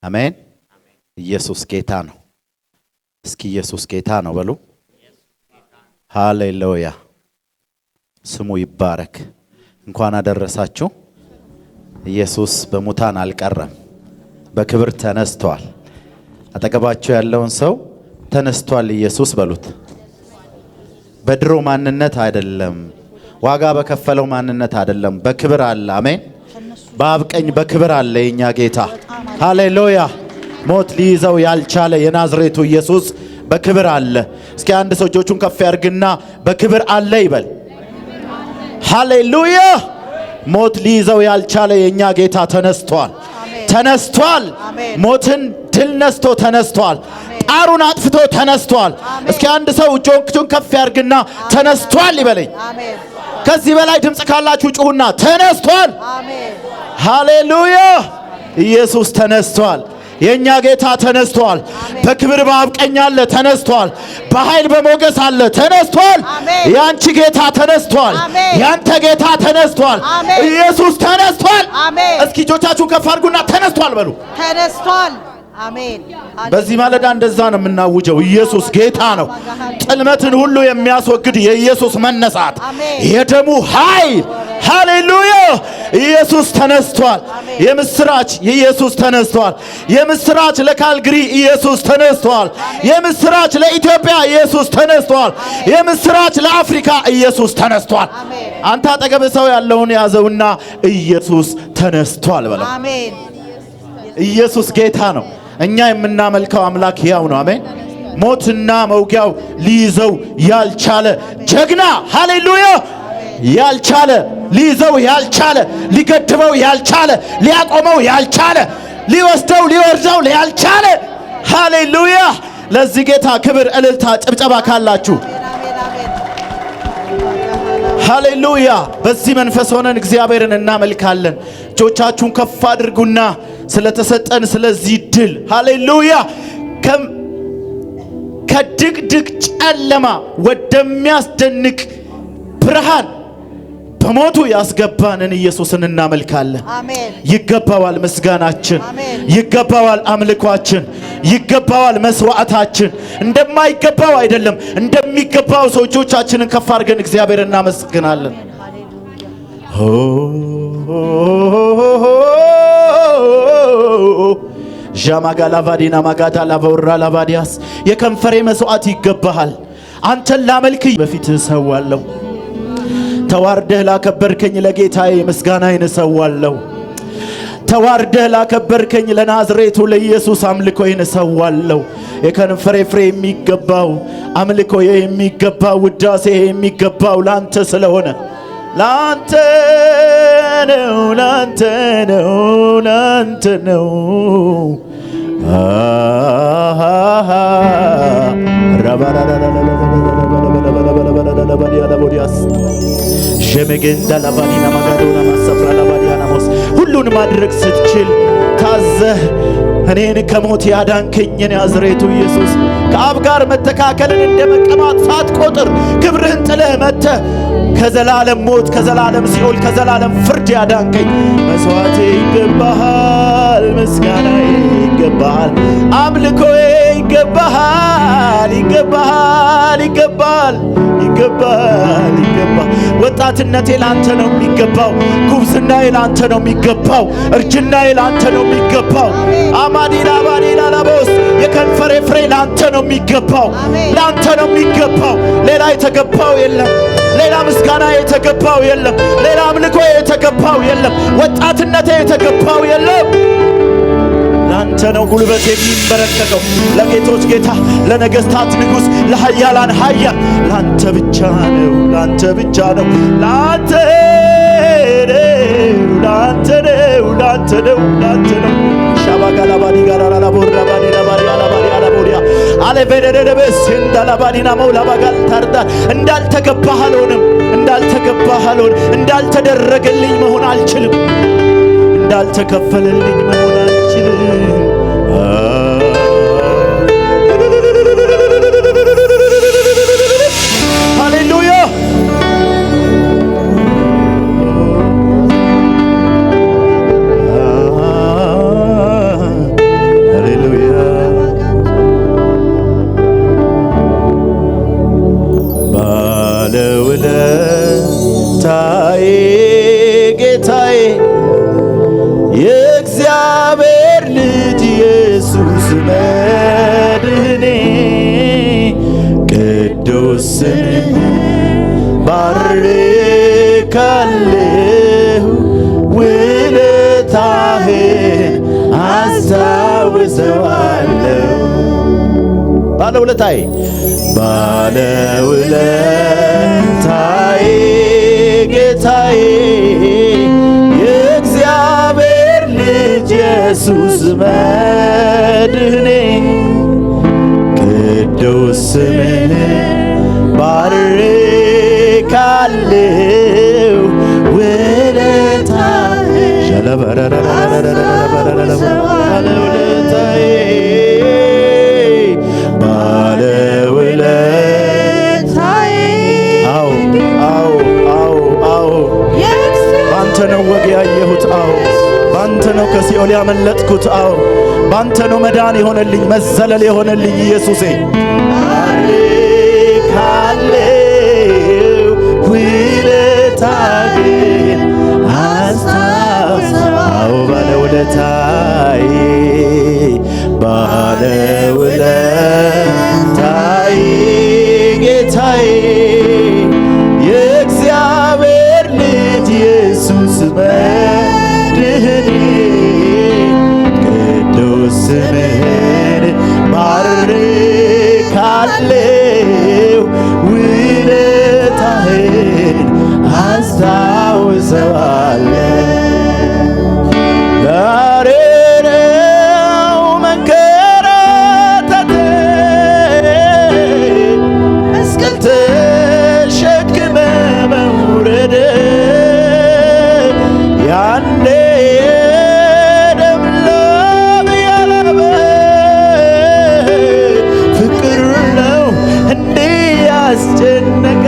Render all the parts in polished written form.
አሜን። ኢየሱስ ጌታ ነው። እስኪ ኢየሱስ ጌታ ነው በሉ። ሃሌሉያ ስሙ ይባረክ። እንኳን አደረሳችሁ። ኢየሱስ በሙታን አልቀረም፣ በክብር ተነስቷል። አጠገባችሁ ያለውን ሰው ተነስቷል ኢየሱስ በሉት። በድሮ ማንነት አይደለም፣ ዋጋ በከፈለው ማንነት አይደለም፣ በክብር አለ። አሜን። በአብ ቀኝ በክብር አለ የኛ ጌታ። ሃሌሉያ። ሞት ሊይዘው ያልቻለ የናዝሬቱ ኢየሱስ በክብር አለ። እስኪ አንድ ሰው እጆቹን ከፍ ያርግና በክብር አለ ይበል። ሃሌሉያ። ሞት ሊይዘው ያልቻለ የኛ ጌታ ተነስቷል፣ ተነስቷል። ሞትን ድል ነስቶ ተነስቷል። ጣሩን አጥፍቶ ተነስቷል። እስኪ አንድ ሰው እጆቹን ከፍ ያርግና ተነስቷል ይበለኝ። ከዚህ በላይ ድምጽ ካላችሁ ጩሁና ተነስቷል። ሃሌሉያ። ኢየሱስ ተነስቷል። የኛ ጌታ ተነስቷል። በክብር በአብ ቀኝ አለ፣ ተነስቷል። በኃይል በሞገስ አለ፣ ተነስቷል። ያንቺ ጌታ ተነስቷል። ያንተ ጌታ ተነስቷል። ኢየሱስ ተነስቷል። እስኪ እጆቻችሁን ከፍ አድርጉና ተነስቷል በሉ። ተነስቷል። አሜን። በዚህ ማለዳ እንደዛ ነው የምናውጀው። ኢየሱስ ጌታ ነው። ጥልመትን ሁሉ የሚያስወግድ የኢየሱስ መነሳት፣ የደሙ ኃይል። ሃሌሉያ። ኢየሱስ ተነስቷል። የምስራች ኢየሱስ ተነስቷል። የምስራች ለካልግሪ ኢየሱስ ተነስቷል። የምስራች ለኢትዮጵያ ኢየሱስ ተነስቷል። የምስራች ለአፍሪካ ኢየሱስ ተነስቷል። አንተ አጠገብ ሰው ያለውን ያዘውና ኢየሱስ ተነስቷል በለው። አሜን። ኢየሱስ ጌታ ነው። እኛ የምናመልከው አምላክ ሕያው ነው። አሜን። ሞትና መውጊያው ሊይዘው ያልቻለ ጀግና። ሃሌሉያ። ያልቻለ ሊይዘው ያልቻለ ሊገድበው ያልቻለ ሊያቆመው ያልቻለ ሊወስደው ሊወርደው ያልቻለ። ሃሌሉያ። ለዚህ ጌታ ክብር፣ እልልታ፣ ጭብጨባ ካላችሁ ሃሌሉያ። በዚህ መንፈስ ሆነን እግዚአብሔርን እናመልካለን። እጆቻችሁን ከፍ አድርጉና ስለተሰጠን ስለዚህ ድል ሃሌሉያ። ከድቅድቅ ጨለማ ወደሚያስደንቅ ብርሃን በሞቱ ያስገባንን ኢየሱስን እናመልካለን። ይገባዋል ምስጋናችን፣ ይገባዋል አምልኳችን፣ ይገባዋል መስዋዕታችን። እንደማይገባው አይደለም፣ እንደሚገባው ሰው እጆቻችንን ከፍ አድርገን እግዚአብሔር እናመስግናለን። ጃማጋላቫዲና ማጋዳ ላቨራ ላቫዲያስ የከንፈሬ መስዋዕት ይገባሃል። አንተን ላመልክ በፊትህ እሰዋለሁ። ተዋርደህ ላከበርከኝ ለጌታዬ ምስጋናዬን እሰዋለሁ። ተዋርደህ ላከበርከኝ ለናዝሬቱ ለኢየሱስ አምልኮዬን እሰዋለሁ። የከንፈሬ ፍሬ የሚገባው አምልኮዬ የሚገባው ውዳሴ የሚገባው ላንተ ስለሆነ ላንተ ነው፣ ላንተ ነው፣ ላንተ ነው። ሁሉን ማድረግ ስትችል ታዘህ እኔን ከሞት ያዳንከኝን ናዝሬቱ ኢየሱስ ከአብ ጋር መተካከልን እንደ መቀማት ሳትቆጥር ክብርህን ጥለህ መጥተህ ከዘላለም ሞት፣ ከዘላለም ሲኦል፣ ከዘላለም ፍርድ ያዳንከኝ መስዋዕቴ ይገባሃል፣ ምስጋናዬ ይገባሃል፣ አምልኮዬ ይገባሃል፣ ይገባሃል፣ ይገባል፣ ይገባል፣ ይገባል። ወጣትነቴ ላንተ ነው የሚገባው። ጉብዝናዬ ላንተ ነው የሚገባው። እርጅናዬ ላንተ ነው የሚገባው። አማዲና ባዲና ላቦስ የከንፈሬ ፍሬ ላንተ ነው የሚገባው፣ ላንተ ነው የሚገባው። ሌላ የተገባው የለም። ሌላ ምስጋና የተገባው የለም። ሌላ አምልኮ የተገባው የለም። ወጣትነቴ የተገባው የለም። ላንተ ነው ጉልበት የሚንበረከከው፣ ለጌቶች ጌታ፣ ለነገስታት ንጉሥ፣ ለኃያላን ኃያል ላንተ ብቻ ነው፣ ላንተ ብቻ ነው፣ ላንተ ነው፣ ላንተ ነው፣ ላንተ ነው፣ ላንተ ነው። ሻባጋላባዲ ጋራላቦራ ባዲና ባዲ አላባዲ አላቦሪያ አለበደደበስ እንዳላባዲና መውላባጋል ታርዳ እንዳልተገባህ አልሆንም፣ እንዳልተገባህ አልሆንም፣ እንዳልተደረገልኝ መሆን አልችልም፣ እንዳልተከፈለልኝ መሆን አልችልም። ሃሌሉያ። ቅዱስ ስምህን ባርካለሁ ውለታህን አስታውሰዋለሁ። ባለውለታዬ ባለውለታዬ ጌታዬ የእግዚአብሔር ልጅ ኢየሱስ መድህኔ ቅዱስ ስምህን ባርካለሁ ውለታህን ባለውለታዬ ባለውለታዬ አዎ ባንተ ነው ወግ ያየሁት። አዎ ባንተ ነው ከሲኦል ያመለጥኩት። አዎ ባንተ ነው መዳን የሆነልኝ መዘለል የሆነልኝ ኢየሱሴ ባርካለሁ ውለታህን አስታውሰዋለሁ። ባለውለታዬ ባለውለታዬ ጌታዬ የእግዚአብሔር ልጅ ኢየሱስ መድህኔ ቅዱስ ስምህን ባርካለሁ ውለታህን አስታውሰዋለሁ። ዛሬ ነው መንከራተቴ መስቀል ተሸክመ መውረድ ያኔ የደም ላብ ያላበ ፍቅር ነው እንዲህ ያስጨነቀ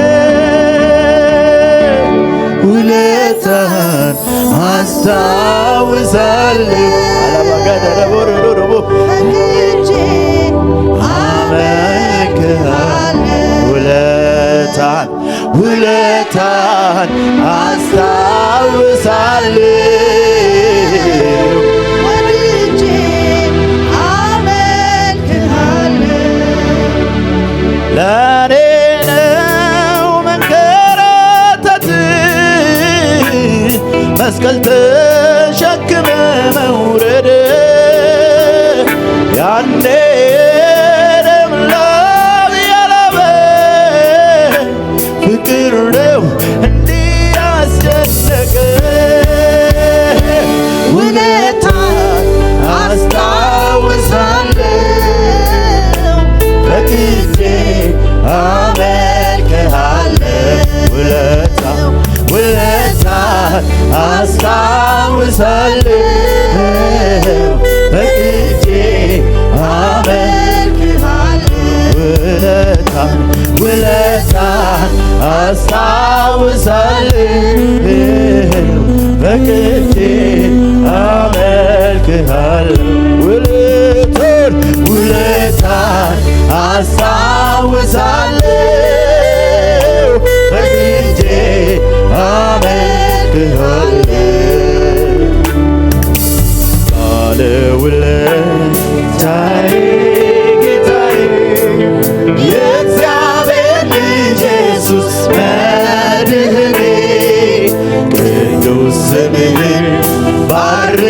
ውለታህን አስታውሳለሁ። አላባጋደረቦረሮቦ እጄ አመልክሃለሁ ውለታህን አስታውሳለሁ። ወድጄ አመልክሃለሁ። ለኔ ነው መንከራተት መስቀል ተሸክመ መውረድ ያኔ የደም ላብ ያላበ ፍቅር ነው እንዲህ ያስጨነቀ ውለታህን አስታውሳለሁ። በግጄ አመልክሃለሁ ውለታህን አስታውሳለሁ። በግጄ አመልክሃለሁ ውለታህን አስታውሳለሁ። በግጄ አመልክሃለሁ ውለታህን አስታውሳለሁ። በግጄ አመልክሃለሁ። ባለውለታዬ ጌታዬ የእግዚአብሔር ልጅ ኢየሱስ መድህኔ ቅዱስ ስምህን ባርካለሁ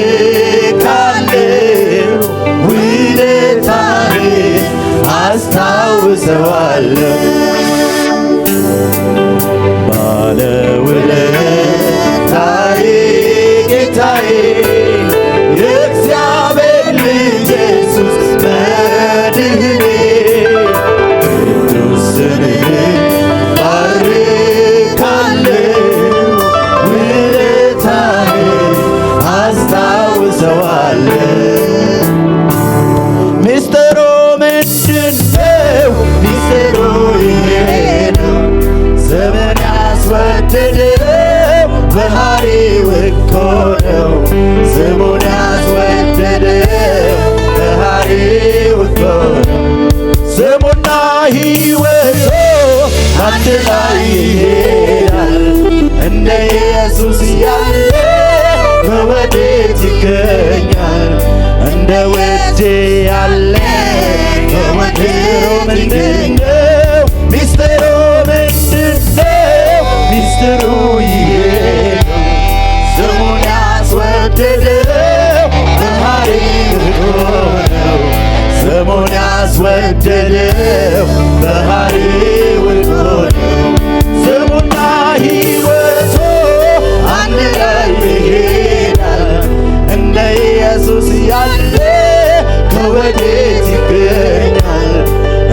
ውለታህን አስታውሰዋለሁ። ባለውለታዬ ጌታዬ የእግዚአብሔር ልጅ ኢየሱስ መድህኔ ቅዱስ ስምህን ባርካለሁ ውለታህን አስታውሰዋለሁ። ሚስጥሩ ምንድነው? ሚስጥሩ ይሄ ነው ዘመን ያስወደደው ባህሪው እኮ ነው። ስሙን ያስወደደው ባህሪው እኮ ነው። ስሙና ሕይወቱ አንድ ላይ ይሄዳል። እንደ ኢየሱስ ያለ በወዴት ይገኛል? እንደ ውዴ ያለ በወዴት ምንድነው? ሚስጥሩ ስሙን ያስወደደው ባህሪው እኮ ነው። ስሙና ሕይወቱ አንድ ላይ ይሄዳል። እንደ ኢየሱስ ያለ ከወዴት ይገኛል?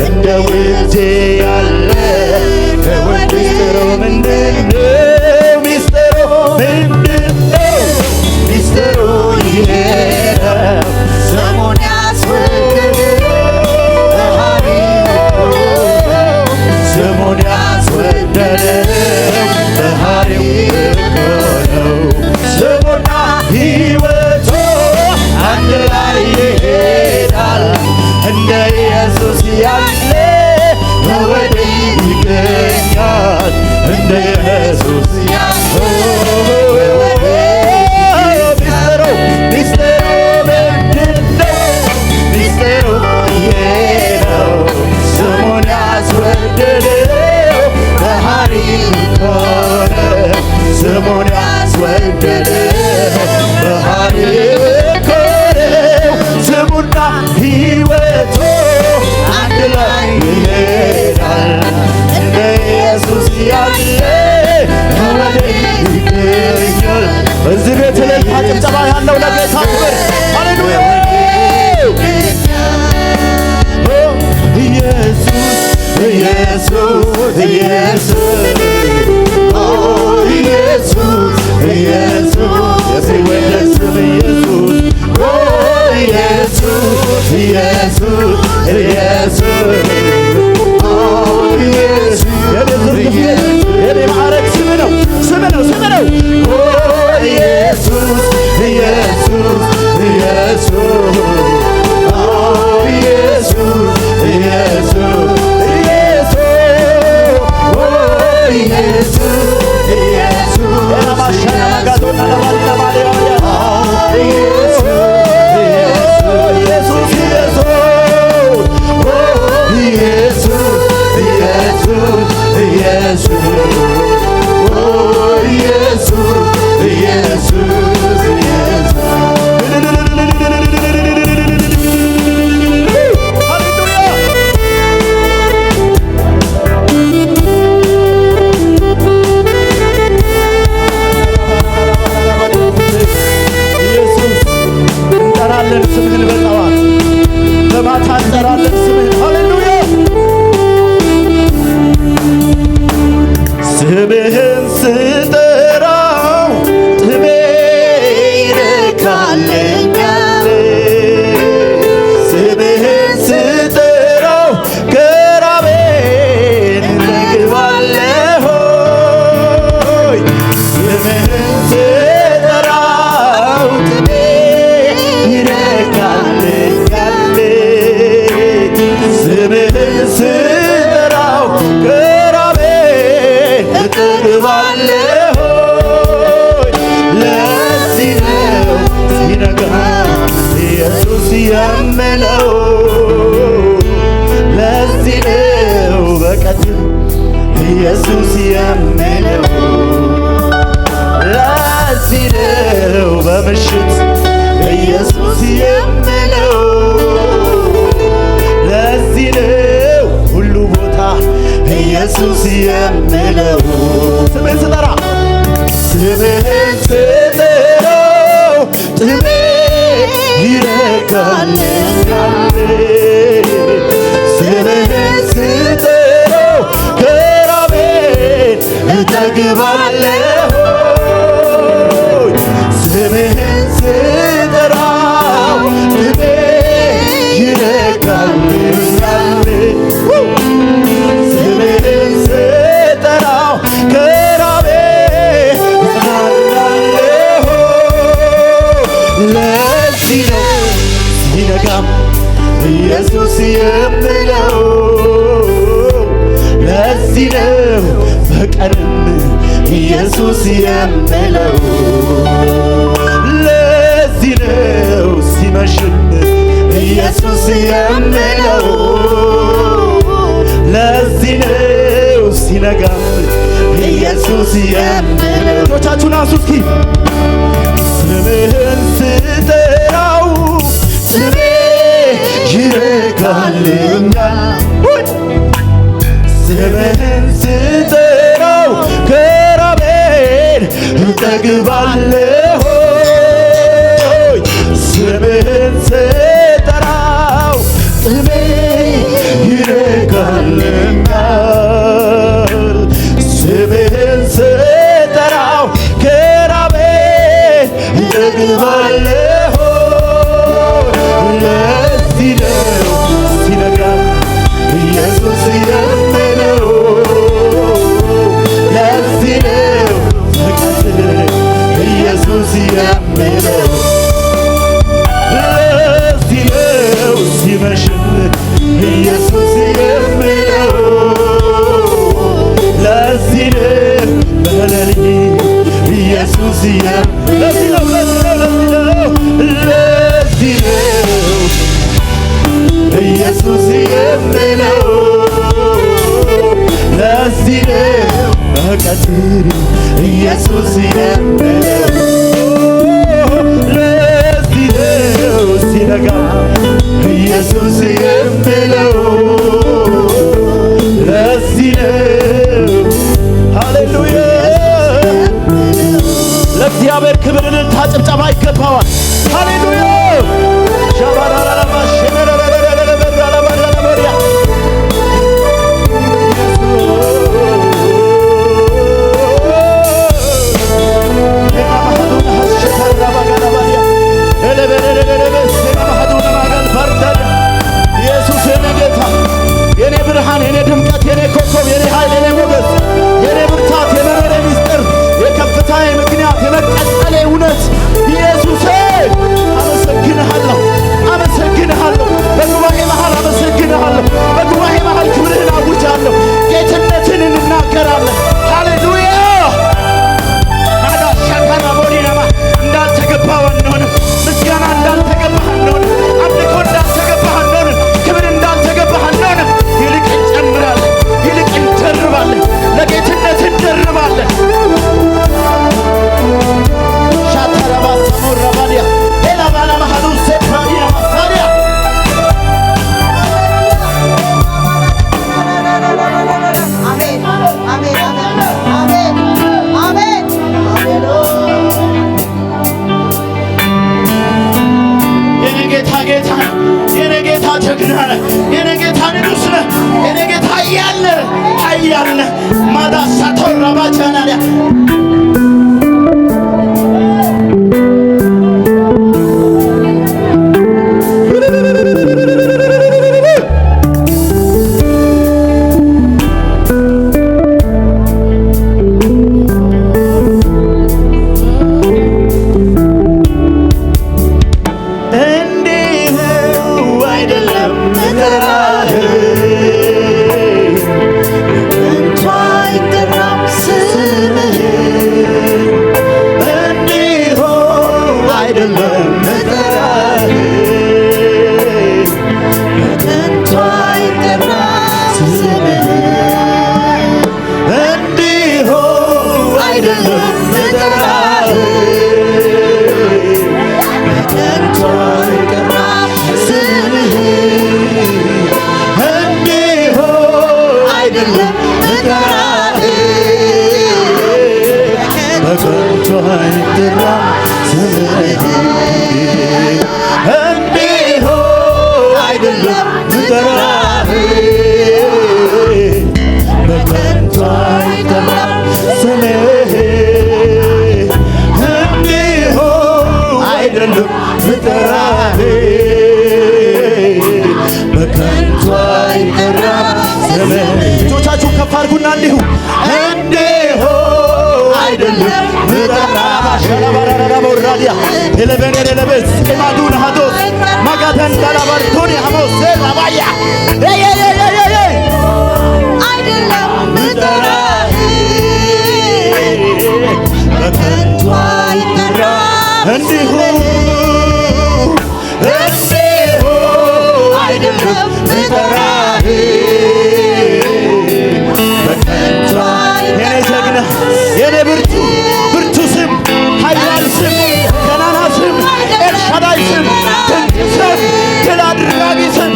እንደ ውጄ ያለ ሚስጥሩ ምንድነው? ሚስጥሩ ምንድነው? ሚስጥሩ ይሄ ነው። ስሙን ያስወደደው ባህሪው ስሙን ያስወደደው ባህሪው እኮ ነው። ስሙና ሕይወቱ አንድ ላይ ይሄዳል። እንደ ኢየሱስ ያለ ከወዴት ይገኛል? እንደ ኢየሱስ ያለ ሚስጥሩ ምንድነው? ሚስጥሩ ይሄ ነው። ስሙን ያስወደደው ባህሪው እኮ ነው። ስሙን ያስወደደው ባህሪው እኮ ነው። ስሙና ሕይወቱ አንድ ላይ ይሄዳል። እንደ ኢየሱስ ያለ ከወዴት ይገኛል? በዚህ ቤት እልልታ ጭብጨባ ያለው ለጌታ ክብር ሃሌሉያ። ኢየሱስ ኢየሱስ ኢየሱስ ኢየሱስ ኢየሱስ የሚወደድ ስም ኢየሱስ ኢየሱስ ኢየሱስ የኔ ማዕረግ ስም ነው፣ ስም ነው፣ ስም ነው። ኢየሱስ ኢየሱስ ኢየሱስ ስምህን በጠዋት በማታ እንጠራለን ስምህን ሃሌሉያ። ስምህን ስጠራው ጥሜ ይረካልኛል። ስምህን ስጠራው ከራቤን እጠግባለሁ። ስምህን ስጠራው ጥሜ ይረካልኛል። ስምህን ስጠራው ከራቤን እጠግባለሁ። ለዚህ ነው ሲነጋ ኢየሱስ የምለው። ለዚህ ነው በቀትር ኢየሱስ የምለው። ለዚህ ነው በምሽት ኢየሱስ የምለው። ለዚህ ነው ሁሉ ቦታ ኢየሱስ የምለው። ስምህን ስጠራ ስምህን ስጠራው ጥሜ ይረካልኛል። ስምህን ስጠራው ከራቤን እጠግባለሁ። ስምህን ስጠራው ጥሜ ይረካልኛል። ስምህን ስጠራው ከራቤ እጽናናለሁ። ለዚህ ነው ሲነጋም ኢየሱስ የምለው። ለዚህ ነው በቀንም ኢየሱስ የምለው። ለዚህ ነው ሲመሽም ኢየሱስ የምለው። ለዚህ ነው ሲነጋም ኢየሱስ የምለው። እጆቻችሁን አንሱ እስኪ። ስምህን ስጠራው ጥሜ ይረካል። ይነካልኛል ስምህን ስጠራው ከራቤን እጠግባለሁ ስምህን ስጠራው ጥሜ ይረካልኛል ስምህን ስጠራው ከራቤን እጠግባለሁ ለዚህ ነው ሲነጋ ኢየሱስ የምለው ለዚህ ነው ኢየሱስ የምለው ለዚህ ነው ሲመሽም ኢየሱስ የምለው ለዚህ ነው በሌሊት ኢየሱስ ለዚህ ነው ለዚህ ነው ኢየሱስ የምለው ለዚህ ነው በቀትር ኢየሱስ የምለው ለዚህ ነው ሲነጋ ኢየሱስ የምለው ለዚህ ነው ሃሌሉያ ለእግዚአብሔር ክብር እልልታ ጭብጨባ ይገባዋል ሃሌሉያ ኢየሱስ የኔ ጌታ የኔ ብርሃን የኔ ድምቀት የኔ ኮከብ የኔ ኃይል የኔ ሞገስ የኔ ብርታት የመኖሬ ምስጢር የከፍታዬ ምክንያት የመቀጠሌ እውነት ኢየሱሴ አመሰግንሃለሁ አመሰግንሃለሁ በጉባኤ መሃል አመሰግንሃለሁ በጉባኤ መሃል ክብርህን አውጃለሁ ጌትነትን እንናገራለን ሃሌሉያ አዳሻካና ቦዲናማ እንዳልተገባህ አንሆንም ምስጋና እንዳልተገባህ አንሆንም አምልኮ እንዳልተገባህ አንሆንም ክብር እንዳልተገባህ አንሆንም ይልቅ እንጨምራለን ይልቅ እንደርባለን ለጌትነት እንደርባለን ሻታራባ ሰሞራባዲያ ኤላባና ማሃዱ ሴፕራዲያ ማሳሪያ አሜን አሜን አሜን አሜን የኔ ጌታ ጌታ የኔ ጌታ ጀግና ነህ የኔ ጌታ ንጉሥ ነህ የኔ ጌታ ኃያል ነህ ማዳሳ ተራባቻናያ እጆቻችሁን ከፍ አድርጉና እንዲሁ አይደለም ምራባሸላባራራቦራዲያ ኤለበኔለበስ ኤማዱን ሃዶስ ማጋተን ዳላባርቶኒ ሐሞስ ራባያ አይደለም ምጠራህ በከንቱ አይጠራም እንዲሁ አይደለም ምጠራህ በከንቱ የኔ ጀግና የኔ ብርቱ ስም ኃያል ስም ገናና ስም ኤልሻዳይ ስም ድንቅ ስም ድል አድራጊ ስም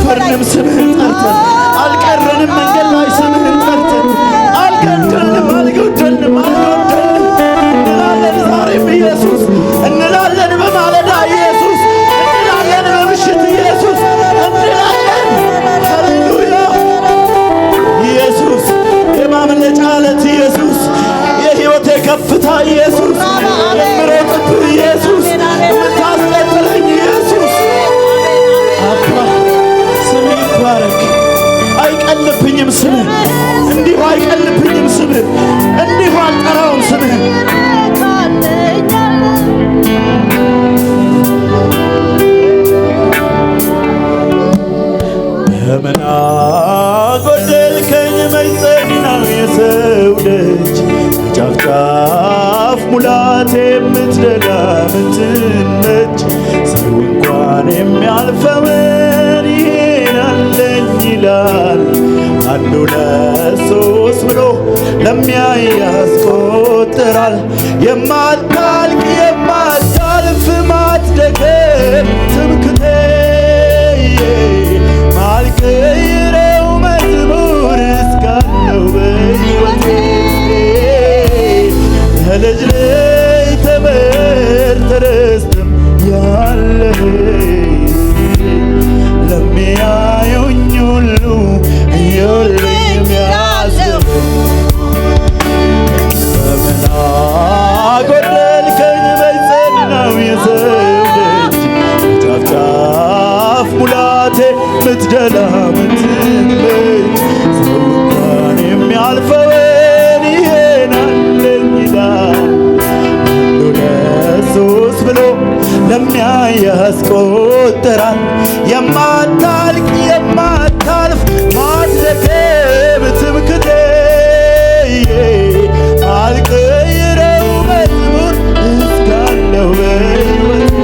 አልነበርንም ስምህን ጠርተን አልቀረንም መንገድ ላይ ስምህን ጠርተን አልቀረንም አልጎደልንም እንላለን ዛሬም ኢየሱስ እንላለን በማለዳ ኢየሱስ እንላለን በምሽት ኢየሱስ እንላለን ሃሌሉያ ኢየሱስ የማምለጫ ዓለት ኢየሱስ የሕይወቴ ከፍታ ኢየሱስ የምሮጥብህ ኢየሱስ የምታስቀጥለኝ ኢየሱስ አባ ስምህ ይባረክ። አይቀልብኝም ስምህ እንዲሁ አይቀልብኝም ስምህ እንዲሁ አልጠራውም ስምህ በምን አጎደልከኝ መይጸናው የሰው ልጅ ከጫፍ ጫፍ ሙላት የምትደላ ምትመች ሰው እንኳን የሚያልፈውን ይሄን አለኝ ይላል አንድ ሁለት ሶስት ብሎ ለሚያይ ያስቆጥራል የማታልቅ የማታልፍ ማትደገም ትምክቴ ማልቀይረው መዝሙር እስካለው በሕይወቴ ከልጅ ላይ ተመርተህ ርስትም ያለህ ለሚያዩኝ ሁሉ እዩልኝ የሚያስብ በምን አጎደልከኝ በጸናው የሰው ልጅ ጫፍ ጫፍ ሙላቴ ምትደላ ምትመች ሰው እንኳን የሚያልፈውን ይሄን አለኝ ይላል አንድ ሁለት ሶስት ብሎ ለሚያይ ያስቆጥራል የማታልቅ የማታልፍ ማትደክም ትምክቴ አልቀይረው መዝሙር እስካለው በሕይወቴ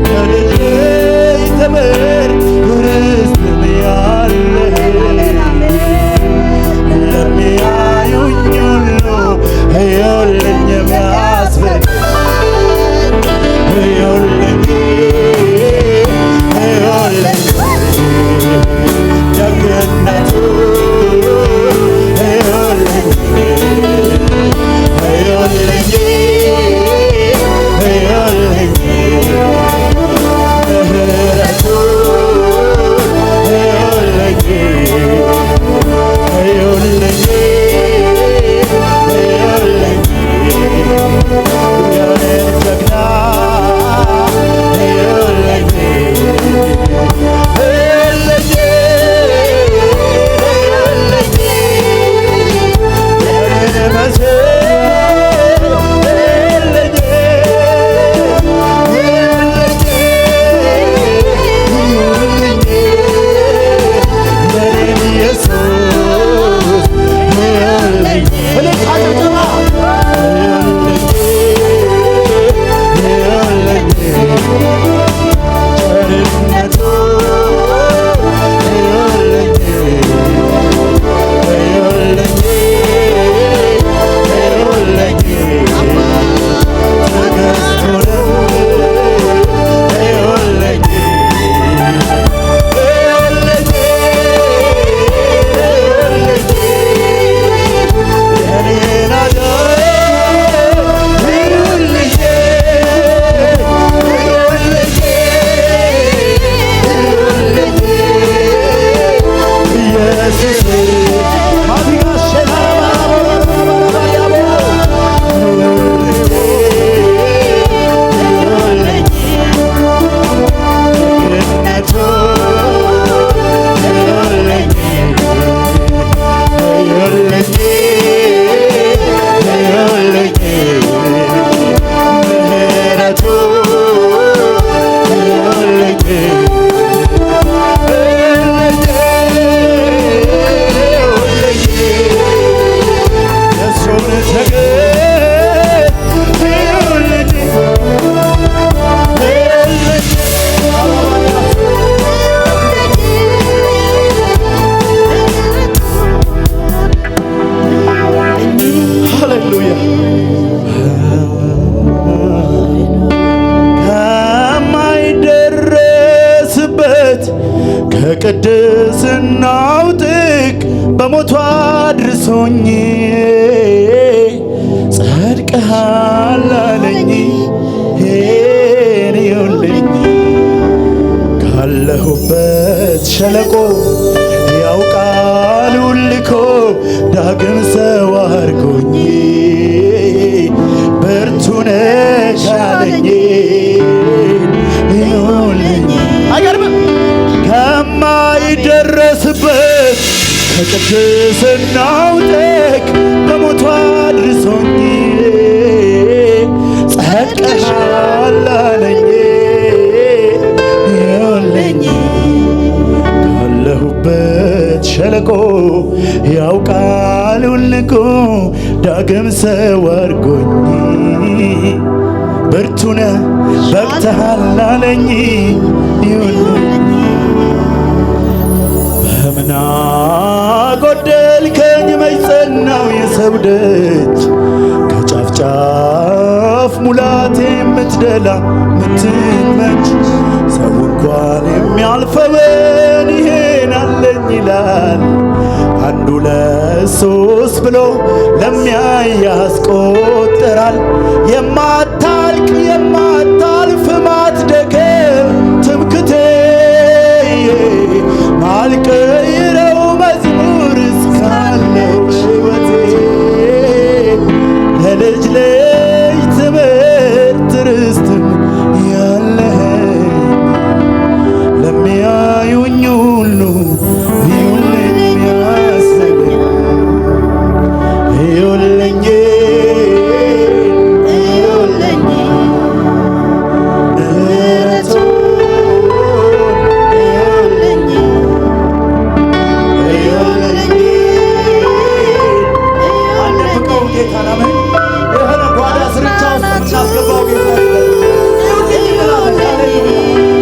ከልጅ ተመርተህ ርስትም ያለህ ለሚያዩኝ ሁሉ እዩልኝ የሚያስብል እዩልኝ ከቅድስናው ጥግ በሞቱ አድርሶኝ ጸድቀሃል አለኝ ሄሪውልኝ ካለሁበት ሸለቆ ያውቃል ልኮ ዳግም ሰው አድርጎኝ ብርቱ ነሽ አለኝ ይሁንልኝ አይገርምም ከማይደረስበት ከቅድስናው ጥግ በሞቱ አድርሶኝ ጸድቀሃል አለኝ ይሁንልኝ ካለሁበት ሸለቆ ያውቃል ልኮ ዳግም ሰው አድርጎኝ ብርቱ ነህ በቅተሃል አለኝ ይሁንልኝ በምን አጎደልከኝ መች ጸናው የሰው ደጅ ከጫፍ ጫፍ ሙላቴ የምትደላ ምትመች ሰው እንኳን የሚያልፈውን ይሄን አለኝ ይላል አንዱ ለሶስት ብሎ ለሚያይ ያስቆጥራል የማታልቅ የማታልፍ ማትደክም ትምክቴ ማልቀይረው መዝሙር እስካለው ሕይወቴ ለልጅ ልጅ ትምህርት ርስትም ያለኸኝ ለሚያዩኝ ሁሉ እዩልኝ የሚያስብኝ እዩልኝ እዩልኝ ምሕረቱን እዩልኝ እዩልኝ አንደብቀው ጌታን አሜን የሆነ ጓዳ ስርቻ ውስጥ እናስገባው ጌታ እዩልኝ እንላለን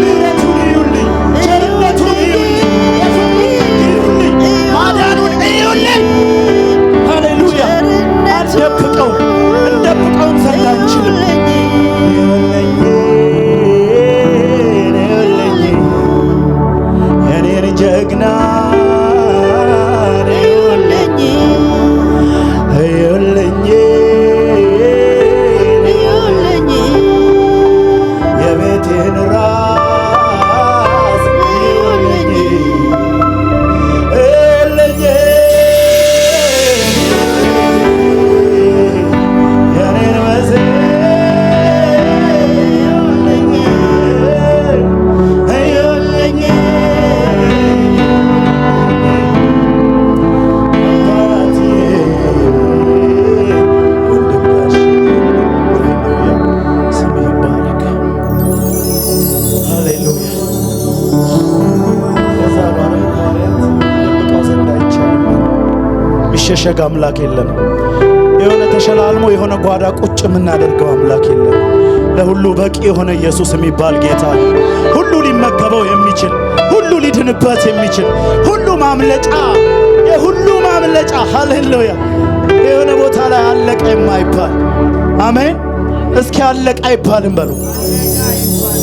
ምሕረቱን እዩልኝ ቸርነቱን እዩልኝ እዩልኝ ማዳኑን እዩልኝ ሃሌሉያ እንደብቀውም ዘንድ አንችልም እዩልኝ እዩልኝ የኔን ጀግና እዩልኝ እዩልኝ እዩልኝ የቤቴን ራስ እዩልኝ እዩልኝ የኔን መዝህ እዩልኝ እዩልኝ የሚሸሸግ አምላክ የለንም። የሆነ ተሸላልሞ የሆነ ጓዳ ቁጭ የምናደርገው አምላክ የለንም። ለሁሉ በቂ የሆነ ኢየሱስ የሚባል ጌታ ሁሉ ሊመገበው የሚችል ሁሉ ሊድንበት የሚችል ሁሉ ማምለጫ የሁሉ ማምለጫ ሃሌሉያ የሆነ ቦታ ላይ አለቀ የማይባል አሜን። እስኪ አለቀ አይባልም በሉ።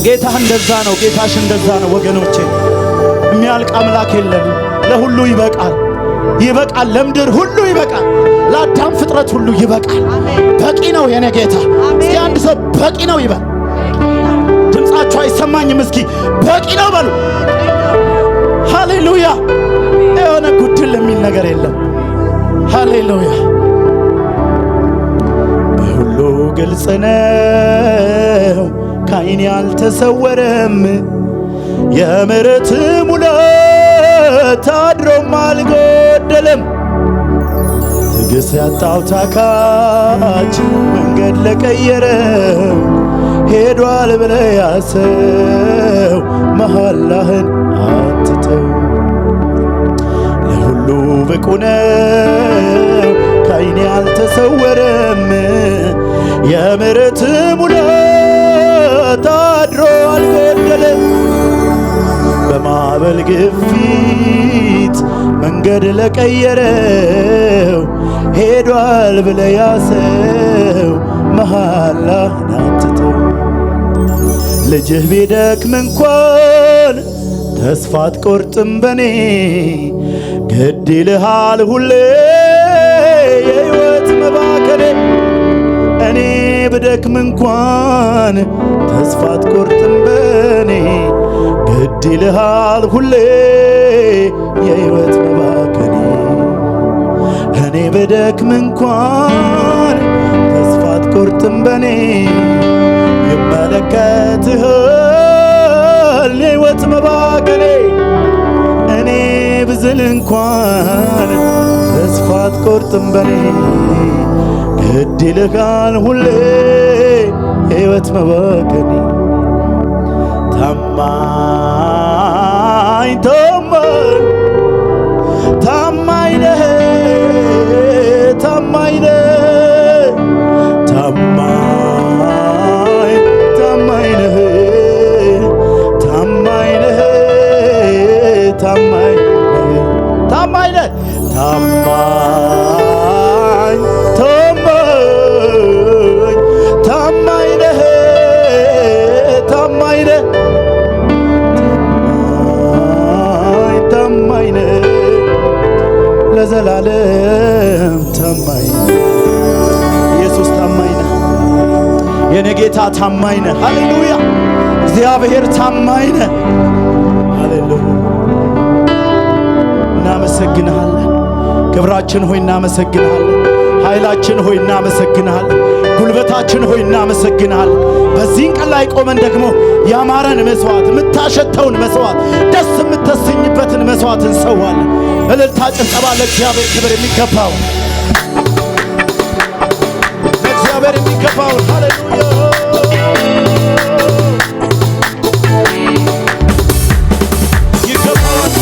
ጌታ እንደዛ ነው። ጌታሽ እንደዛ ነው ወገኖቼ። የሚያልቅ አምላክ የለንም። ለሁሉ ይበቃል። ይበቃል። ለምድር ሁሉ ይበቃል። ለአዳም ፍጥረት ሁሉ ይበቃል። በቂ ነው የኔ ጌታ። እስኪ አንድ ሰው በቂ ነው ይበል። ድምፃችሁ አይሰማኝም። እስኪ በቂ ነው በሉ። ሃሌሉያ። የሆነ ጉድል የሚል ነገር የለም። ሃሌሉያ። በሁሉ ግልጽ ነው፣ ከዓይኔ አልተሰወረም። የምሕረት ሙላት አድሮም አልጎደለም። ትዕግሥት ያጣው ታካች መንገድ ለቀየረው ሄዷል ብለህ ያሰው መሐላህን አትተው። ለሁሉ ብቁ ነው፣ ከዓይኔ አልተሰወረም። የምሕረት ሙላት አድሮ አልጎደለም። በማዕበል ግፊት መንገድ ለቀየረው ሄዷል ብለህ ያሰው መሐላህን አትተው። ልጅህ ቢደክም እንኳን ተስፋ አትቆርጥም በኔ ግድ ይልሃል ሁሌ የሕይወት መባከኔ እኔ ብደክም እንኳን ተስፋ አትቆርጥም በኔ ግድ ይልሃል ሁሌ የሕይወት መባከኔ እኔ ብደክም እንኳን ተስፋ አትቆርጥም በኔ ይመለከትሃል የሕይወት መባከኔ እኔ ብዝል እንኳን ተስፋ አትቆርጥም በኔ ግድ ይልሃል ሁሌ የሕይወት መባከኔ ታማኝ ታማኝ ነህ ታማኝ ነህ ታማኝ ነህ ታማኝ ነህ ታማኝ ነህ ታማኝ ነህ ታማኝ ነህ ለዘላለም ታማኝ ኢየሱስ ታማኝ ነህ የኔ ጌታ ታማኝ ነህ ሃሌሉያ እግዚአብሔር ታማኝ ነህ ሃሌሉያ እናመሰግንሃለን ክብራችን ሆይ እናመሰግንሃለን ኃይላችን ሆይ እናመሰግንሃለን ጉልበታችን ሆይ እናመሰግንሃለን በዚህ ቀን ላይ ቆመን ደግሞ ያማረን መስዋዕት የምታሸተውን መስዋዕት ደስ የምትሰኝበትን መስዋዕት እንሰዋለን እልልታ ጭብጨባ ለእግዚአብሔር ክብር የሚገባው ለእግዚአብሔር የሚገባው ሃሌሉያ ይገባዋል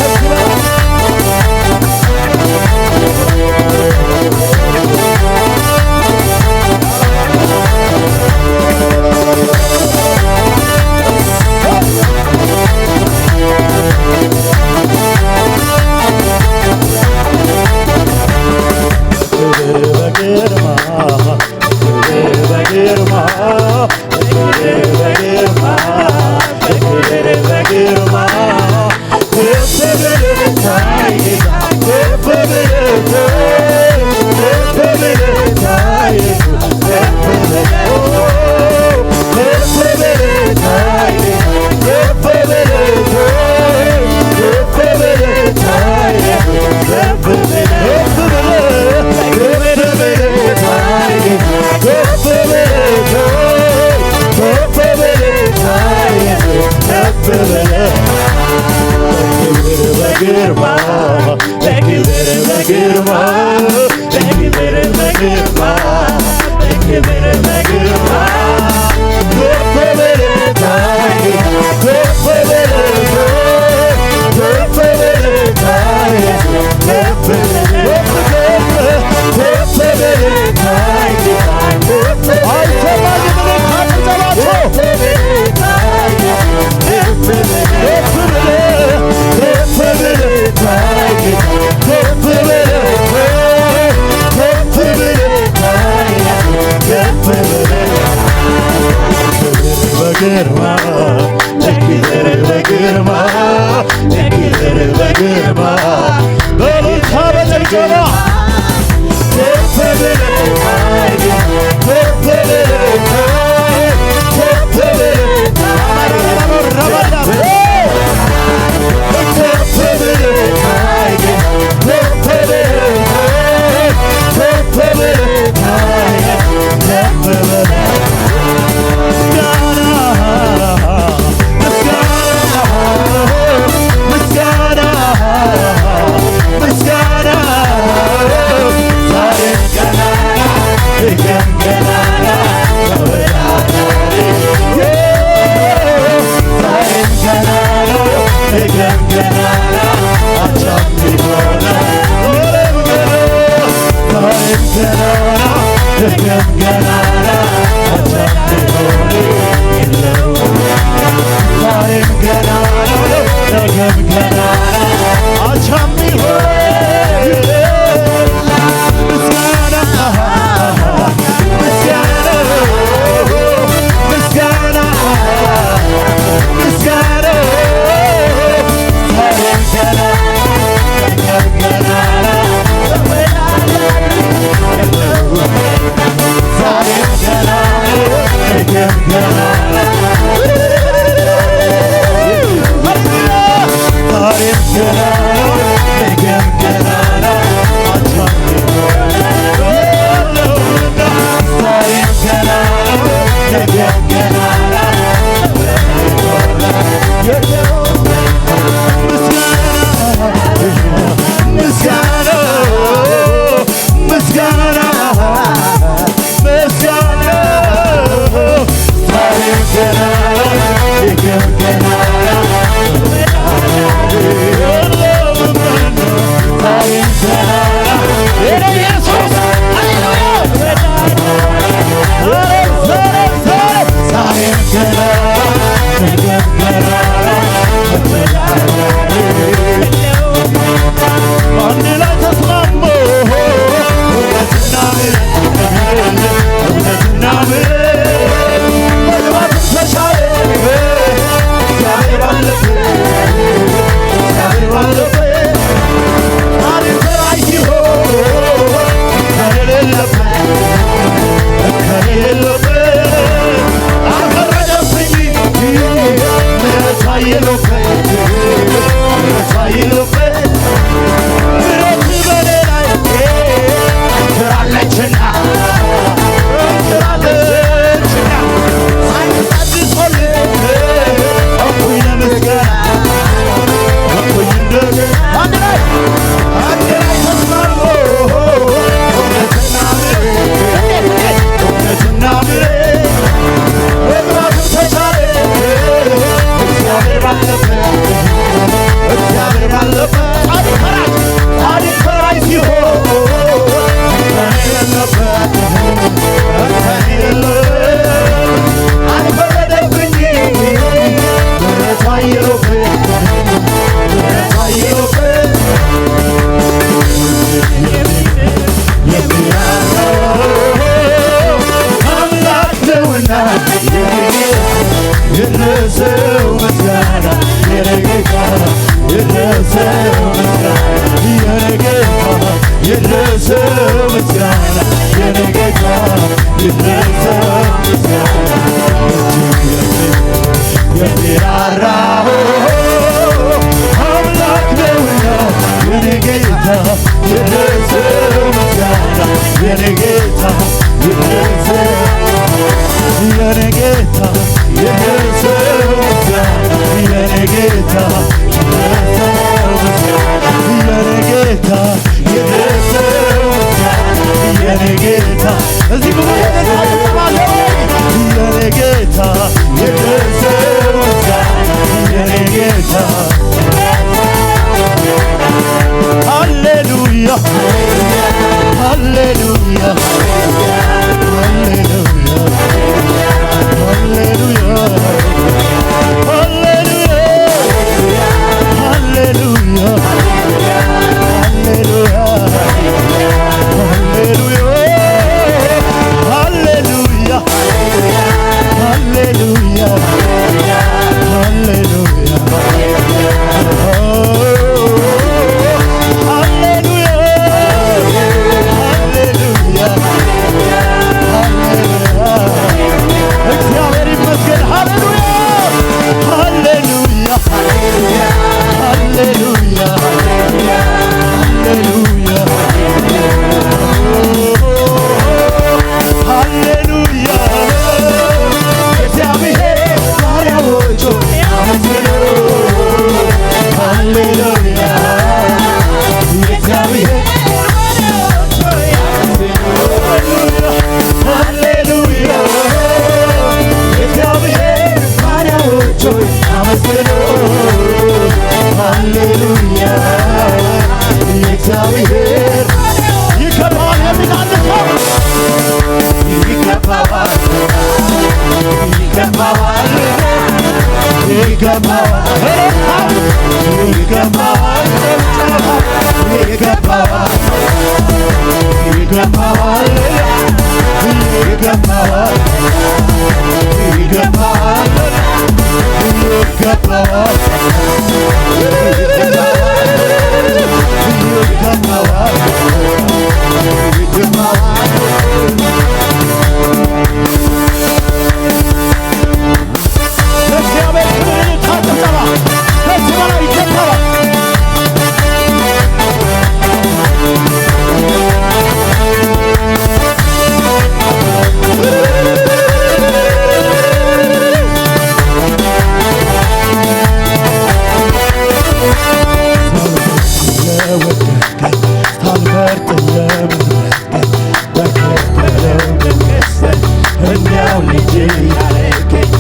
ስለወደድከኝ ሳልመርጥ ለመረጥከኝ በከበረው መንግሥት እኛው ልጅ ያረከኝ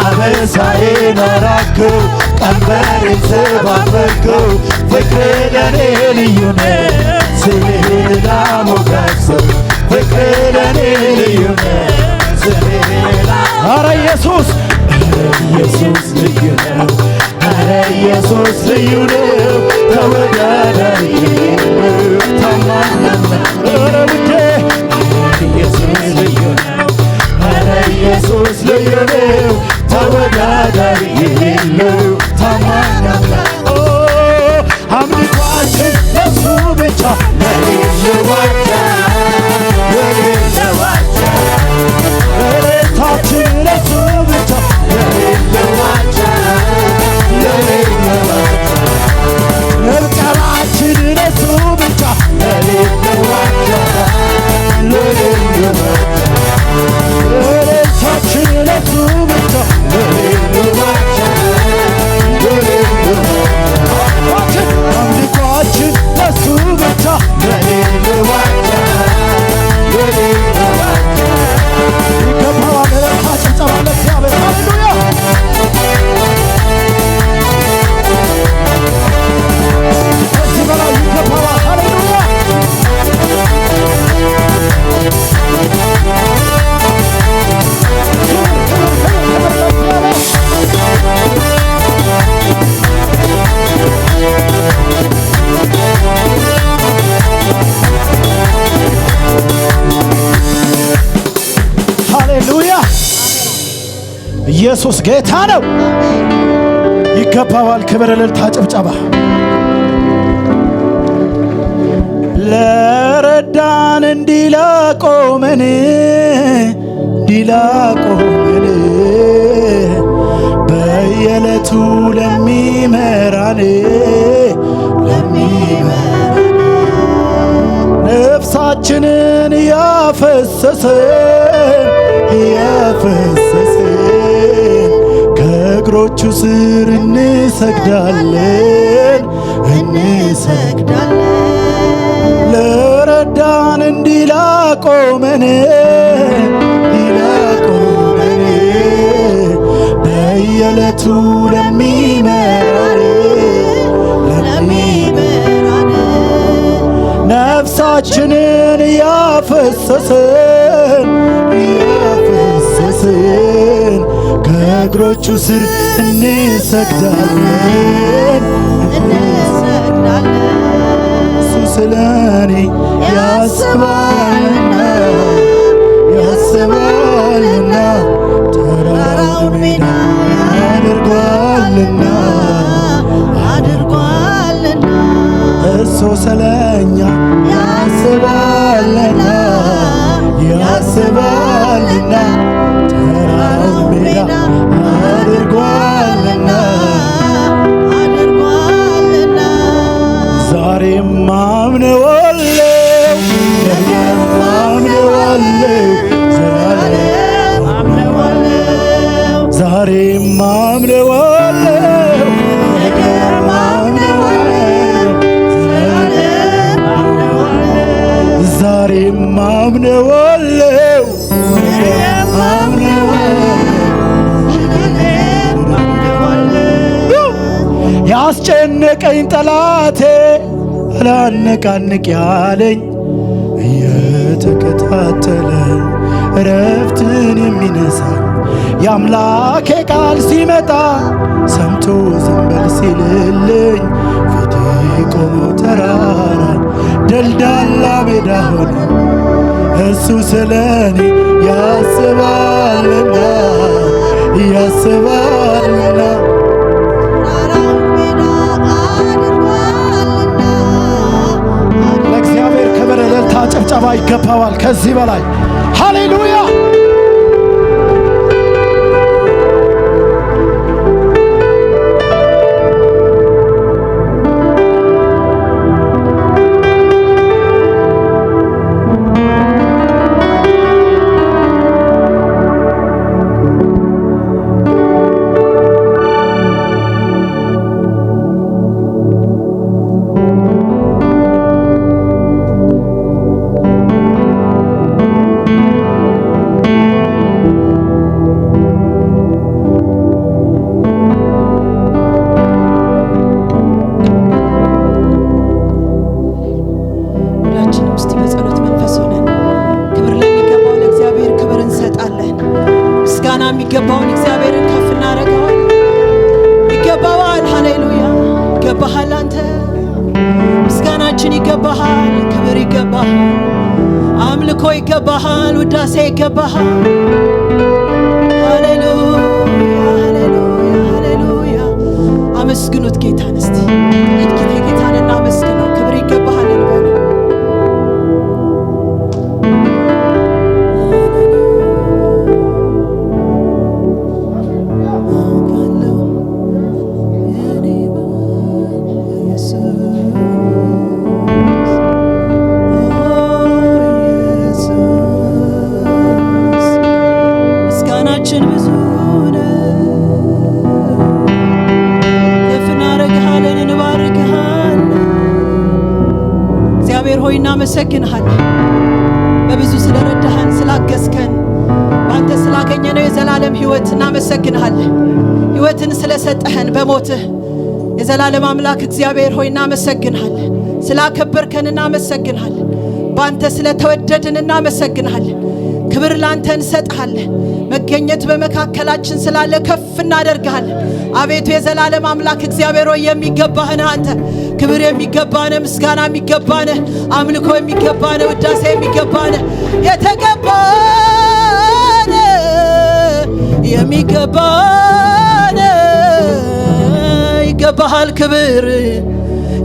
አበሳዬን አራቅከው ቀንበሬን ሰባበርከው ፍቅር ለኔ ልዩ ነው ስምህን ላሞጋግሰው ፍቅር ለኔ ልዩ ነው ስምህን ኧረ ኢየሱስ ኢየሱስ ልዩ ነው ኧረ ኢየሱስ ልዩ ነው ተወዳዳሪ የሌለው ታማኝ ኧረ ውዴ ኢየሱስ ልዩ ነው ኧረ ኢየሱስ ልዩ ነው ተወዳዳሪ የሌለው ታማኝ አምልኳችን ለሱ ብቻ ለሌለው ዋጃ ለሌለው ዋጃ እልልታችን ለሱ ብቻ ለሌለው ዋጃ ለሌለው ዋጃ እርቀባችን ለሱ ብቻ ለሌለው ዋጃ ለሌለው ዋጃ እልልታችን ለሱ ብቻ ለሌለው ዋጃ ለሌለው ዋጃ አምልኳችን ለሱ ብቻ ለሌለው ዋጃ ለሌለው ዋጃ ይገባዋል እልልታ ጭብጨባ ለእግዚአብሔር ሃሌሉያ ከዚህ በላይ ይገባዋል ሃሌሉያ ሃሌሉያ ኢየሱስ ጌታ ነው። ይገባዋል ክብር እልልታ ጭብጨባ ለረዳን እንዲላቆመን በየዕለቱ ለሚመራን ነፍሳችንን ያፈሰሰን ከእግሮቹ ስር እንሰግዳለን ለረዳን እንዲላቆመን በየዕለቱ ለሚመራን ነፍሳችንን ያፈሰሰን ከእግሮቹ ስር እንሰግዳለን እሱ ስለኔ ያስባልና ተራራውን ሜዳ አድርጓልና እሱ ስለኛ ያስባልና ተራራውን ሜዳ አድርጓልና ዛሬም አምነዋለሁ ነገም አምነዋለሁ ዘላለም አምነዋለሁ ዛሬም አምነዋለሁ ነገም አምነዋለሁ ዘላለም አምነዋለሁ ዛሬም አምነዋለሁ ነገም አምነዋለሁ ያስጨነቀኝ ጠላቴ አላነቃንቅ ያለኝ እየተከታተለ እረፍትን የሚነሳኝ የአምላኬ ቃል ሲመጣ ሰምቶ ዝም በል ሲልልኝ ፊቴ ቆሞ ተራራ ደልዳላ ሜዳ ሆነ እሱ ስለኔ ያስባልና ለእግዚአብሔር ክብር እልልታ ጭብጨባ ይገባዋል ከዚህ በላይ ሃሌሉያ ምስጋናችን ይገባሃል፣ ክብር ይገባሃል፣ አምልኮ ይገባሃል፣ ውዳሴ ይገባሃል። ሃሌሉያ ሃሌሉያ ሃሌሉያ። አመስግኑት ጌታን። እስቲ ጌታን እናመስግነው። ክብር ይገባሃል እንበል። እናመሰግንሃለን በብዙ ስለረዳህን ስላገዝከን አንተ ስላገኘነው የዘላለም ሕይወት እናመሰግንሃለን። ሕይወትን ስለሰጠህን በሞትህ የዘላለም አምላክ እግዚአብሔር ሆይ እናመሰግንሃለን። ስላከበርከን እናመሰግንሃለን። ባንተ ስለተወደድን እናመሰግንሃለን። ክብር ላንተ እንሰጥሃለን። መገኘት በመካከላችን ስላለ ከፍ እናደርግሃለን። አቤቱ የዘላለም አምላክ እግዚአብሔር ሆይ የሚገባህን አንተ ክብር የሚገባነ ምስጋና የሚገባነ አምልኮ የሚገባነ ውዳሴ የሚገባነ የተገባነ የሚገባነ ይገባሃል ክብር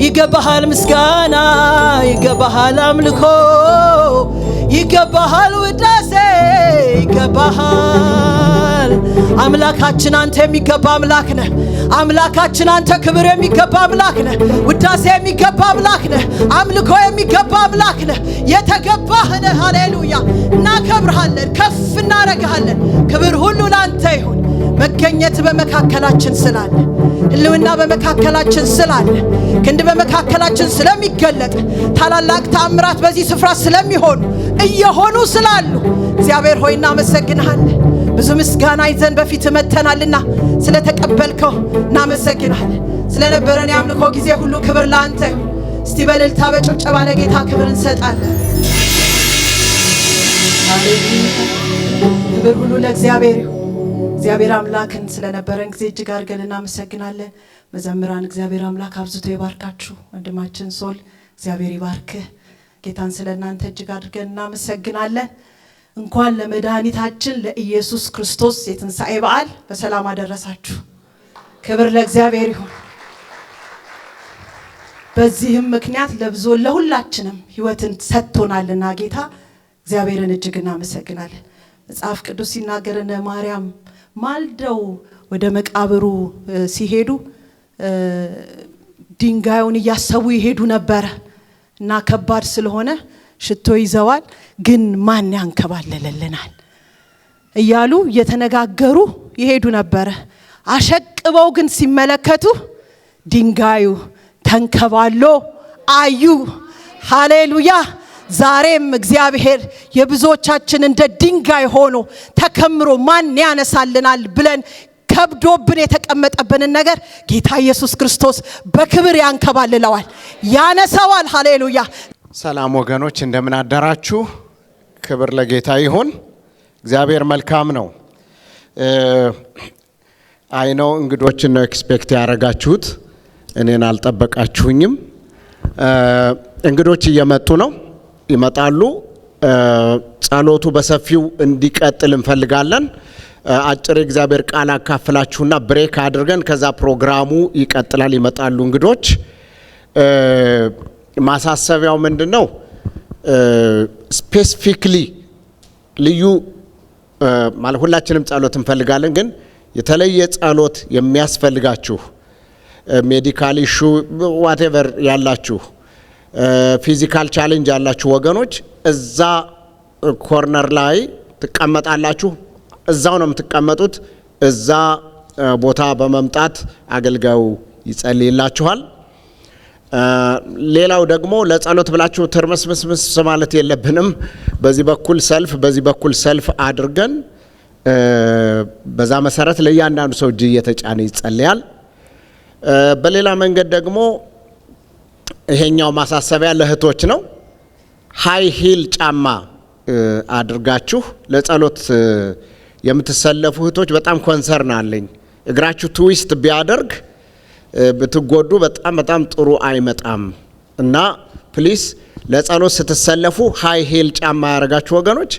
ይገባሃል ምስጋና ይገባሃል አምልኮ ይገባሃል ውዳሴ ይገባሃል። አምላካችን አንተ የሚገባ አምላክ ነህ። አምላካችን አንተ ክብር የሚገባ አምላክ ነህ። ውዳሴ የሚገባ አምላክ ነህ። አምልኮ የሚገባ አምላክ ነህ። የተገባህ ነህ። ሃሌሉያ። እናከብርሃለን፣ ከፍ እናረጋለን። ክብር ሁሉ ላንተ ይሁን። መገኘት በመካከላችን ስላለ ህልውና በመካከላችን ስላለ ክንድ በመካከላችን ስለሚገለጥ ታላላቅ ተአምራት በዚህ ስፍራ ስለሚሆኑ እየሆኑ ስላሉ እግዚአብሔር ሆይ እናመሰግንሃለን። ብዙ ምስጋና ይዘን በፊት መተናልና ስለተቀበልከው እናመሰግንሃለን። ስለነበረን የአምልኮ ጊዜ ሁሉ ክብር ላንተ። እስቲ በእልልታ በጭብጨባ ለጌታ ክብር እንሰጣለን። ክብር ሁሉ ለእግዚአብሔር ይሁን። እግዚአብሔር አምላክን ስለነበረን ጊዜ እጅግ አድርገን እናመሰግናለን። መዘምራን እግዚአብሔር አምላክ አብዝቶ ይባርካችሁ። ወንድማችን ሶል እግዚአብሔር ይባርክህ። ጌታን ስለናንተ እጅግ አድርገን እናመሰግናለን። እንኳን ለመድኃኒታችን ለኢየሱስ ክርስቶስ የትንሣኤ በዓል በሰላም አደረሳችሁ። ክብር ለእግዚአብሔር ይሁን። በዚህም ምክንያት ለሁላችንም ሕይወትን ሰጥቶናልና ጌታ እግዚአብሔርን እጅግ እናመሰግናለን። መጽሐፍ ቅዱስ ሲናገር እነ ማርያም ማልደው ወደ መቃብሩ ሲሄዱ ድንጋዩን እያሰቡ ይሄዱ ነበር እና ከባድ ስለሆነ ሽቶ ይዘዋል፣ ግን ማን ያንከባለለልናል እያሉ እየተነጋገሩ ይሄዱ ነበር። አሸቅበው ግን ሲመለከቱ ድንጋዩ ተንከባሎ አዩ። ሃሌሉያ። ዛሬም እግዚአብሔር የብዙዎቻችን እንደ ድንጋይ ሆኖ ተከምሮ ማን ያነሳልናል ብለን ከብዶብን የተቀመጠብንን ነገር ጌታ ኢየሱስ ክርስቶስ በክብር ያንከባልለዋል፣ ያነሳዋል። ሃሌሉያ። ሰላም ወገኖች፣ እንደምን አደራችሁ? ክብር ለጌታ ይሁን። እግዚአብሔር መልካም ነው። አይነው እንግዶችን ነው ኤክስፔክት ያደረጋችሁት፣ እኔን አልጠበቃችሁኝም። እንግዶች እየመጡ ነው፣ ይመጣሉ። ጸሎቱ በሰፊው እንዲቀጥል እንፈልጋለን። አጭር እግዚአብሔር ቃል አካፍላችሁና ብሬክ አድርገን ከዛ ፕሮግራሙ ይቀጥላል። ይመጣሉ እንግዶች። ማሳሰቢያው ምንድነው? ስፔሲፊክሊ ልዩ ማለት ሁላችንም ጸሎት እንፈልጋለን፣ ግን የተለየ ጸሎት የሚያስፈልጋችሁ ሜዲካል ኢሹ ዋቴቨር ያላችሁ ፊዚካል ቻሌንጅ ያላችሁ ወገኖች እዛ ኮርነር ላይ ትቀመጣላችሁ። እዛው ነው የምትቀመጡት። እዛ ቦታ በመምጣት አገልጋዩ ይጸልይላችኋል። ሌላው ደግሞ ለጸሎት ብላችሁ ተርመስመስመስ ማለት የለብንም። በዚህ በኩል ሰልፍ አድርገን በዛ መሰረት ለእያንዳንዱ ሰው እጅ እየተጫነ ይጸልያል። በሌላ መንገድ ደግሞ ይሄኛው ማሳሰቢያ ለእህቶች ነው። ሃይ ሂል ጫማ አድርጋችሁ ለጸሎት የምትሰለፉ እህቶች በጣም ኮንሰርን አለኝ። እግራችሁ ትዊስት ቢያደርግ ብትጎዱ በጣም ጥሩ አይመጣም እና ፕሊስ ለጸሎት ስትሰለፉ ሃይ ሂል ጫማ ያረጋችሁ ወገኖች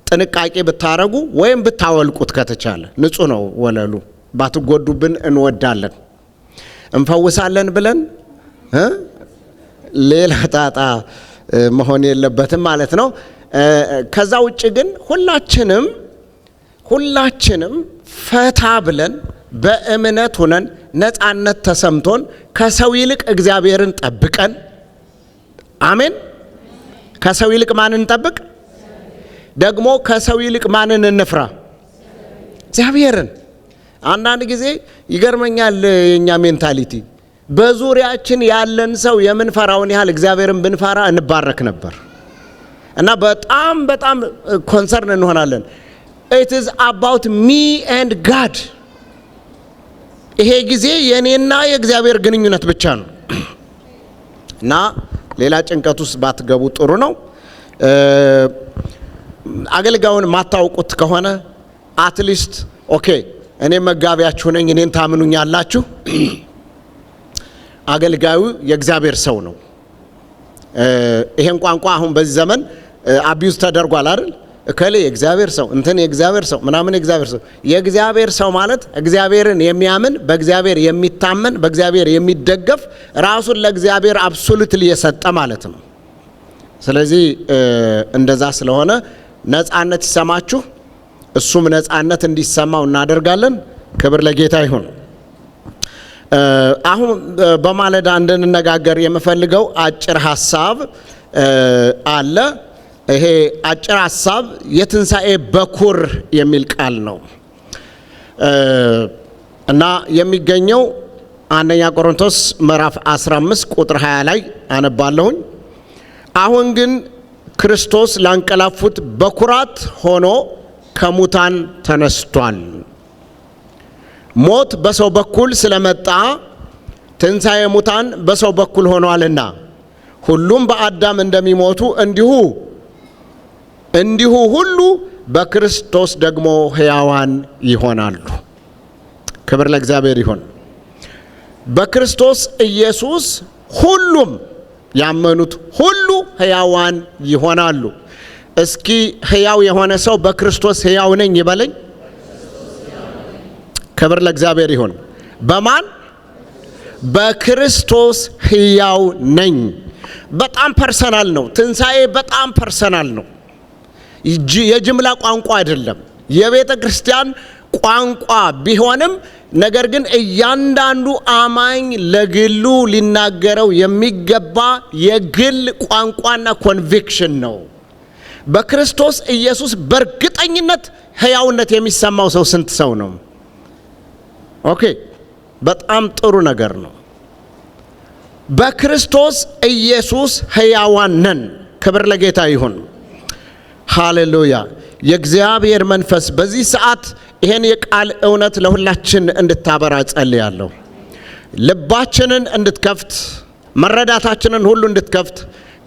ጥንቃቄ ብታረጉ ወይም ብታወልቁት ከተቻለ ንጹህ ነው ወለሉ ባትጎዱብን እንወዳለን እንፈውሳለን ብለን ሌላ ጣጣ መሆን የለበትም ማለት ነው። ከዛ ውጭ ግን ሁላችንም ፈታ ብለን በእምነት ሆነን ነፃነት ተሰምቶን ከሰው ይልቅ እግዚአብሔርን ጠብቀን አሜን። ከሰው ይልቅ ማንን እንጠብቅ? ደግሞ ከሰው ይልቅ ማንን እንፍራ? እግዚአብሔርን። አንዳንድ ጊዜ ይገርመኛል የኛ ሜንታሊቲ በዙሪያችን ያለን ሰው የምንፈራውን ያህል እግዚአብሔርን ብንፈራ እንባረክ ነበር እና በጣም ኮንሰርን እንሆናለን። it is about me and God ይሄ ጊዜ የኔና የእግዚአብሔር ግንኙነት ብቻ ነው እና ሌላ ጭንቀት ውስጥ ባትገቡ ጥሩ ነው። አገልጋዩን ማታውቁት ከሆነ አትሊስት ኦኬ እኔ መጋቢያችሁ ነኝ እኔን ታምኑኛላችሁ አገልጋዩ የእግዚአብሔር ሰው ነው። ይሄን ቋንቋ አሁን በዚህ ዘመን አቢዩዝ ተደርጓል አይደል? እከሌ የእግዚአብሔር ሰው እንትን የእግዚአብሔር ሰው ምናምን የእግዚአብሔር ሰው ማለት እግዚአብሔርን የሚያምን በእግዚአብሔር የሚታመን በእግዚአብሔር የሚደገፍ ራሱን ለእግዚአብሔር አብሶሉትሊ የሰጠ ማለት ነው። ስለዚህ እንደዛ ስለሆነ ነፃነት ይሰማችሁ እሱም ነፃነት እንዲሰማው እናደርጋለን። ክብር ለጌታ ይሁን። አሁን በማለዳ እንድንነጋገር የምፈልገው አጭር ሐሳብ አለ። ይሄ አጭር ሐሳብ የትንሣኤ በኩር የሚል ቃል ነው እና የሚገኘው አንደኛ ቆሮንቶስ ምዕራፍ 15 ቁጥር 20 ላይ አነባለሁኝ። አሁን ግን ክርስቶስ ላንቀላፉት በኩራት ሆኖ ከሙታን ተነስቷል። ሞት በሰው በኩል ስለመጣ ትንሣኤ ሙታን በሰው በኩል ሆኗልና ሁሉም በአዳም እንደሚሞቱ እንዲሁ ሁሉ በክርስቶስ ደግሞ ሕያዋን ይሆናሉ። ክብር ለእግዚአብሔር ይሁን። በክርስቶስ ኢየሱስ ሁሉም ያመኑት ሁሉ ሕያዋን ይሆናሉ። እስኪ ሕያው የሆነ ሰው በክርስቶስ ሕያው ነኝ ይበለኝ። ክብር ለእግዚአብሔር ይሁን። በማን? በክርስቶስ ሕያው ነኝ። በጣም ፐርሰናል ነው። ትንሣኤ በጣም ፐርሰናል ነው። የጅምላ ቋንቋ አይደለም። የቤተ ክርስቲያን ቋንቋ ቢሆንም ነገር ግን እያንዳንዱ አማኝ ለግሉ ሊናገረው የሚገባ የግል ቋንቋና ኮንቪክሽን ነው። በክርስቶስ ኢየሱስ በእርግጠኝነት ሕያውነት የሚሰማው ሰው ስንት ሰው ነው? ኦኬ፣ በጣም ጥሩ ነገር ነው። በክርስቶስ ኢየሱስ ሕያዋን ነን። ክብር ለጌታ ይሁን። ሃሌሉያ። የእግዚአብሔር መንፈስ በዚህ ሰዓት ይሄን የቃል እውነት ለሁላችን እንድታበራ ጸልያለሁ። ልባችንን እንድትከፍት፣ መረዳታችንን ሁሉ እንድትከፍት፣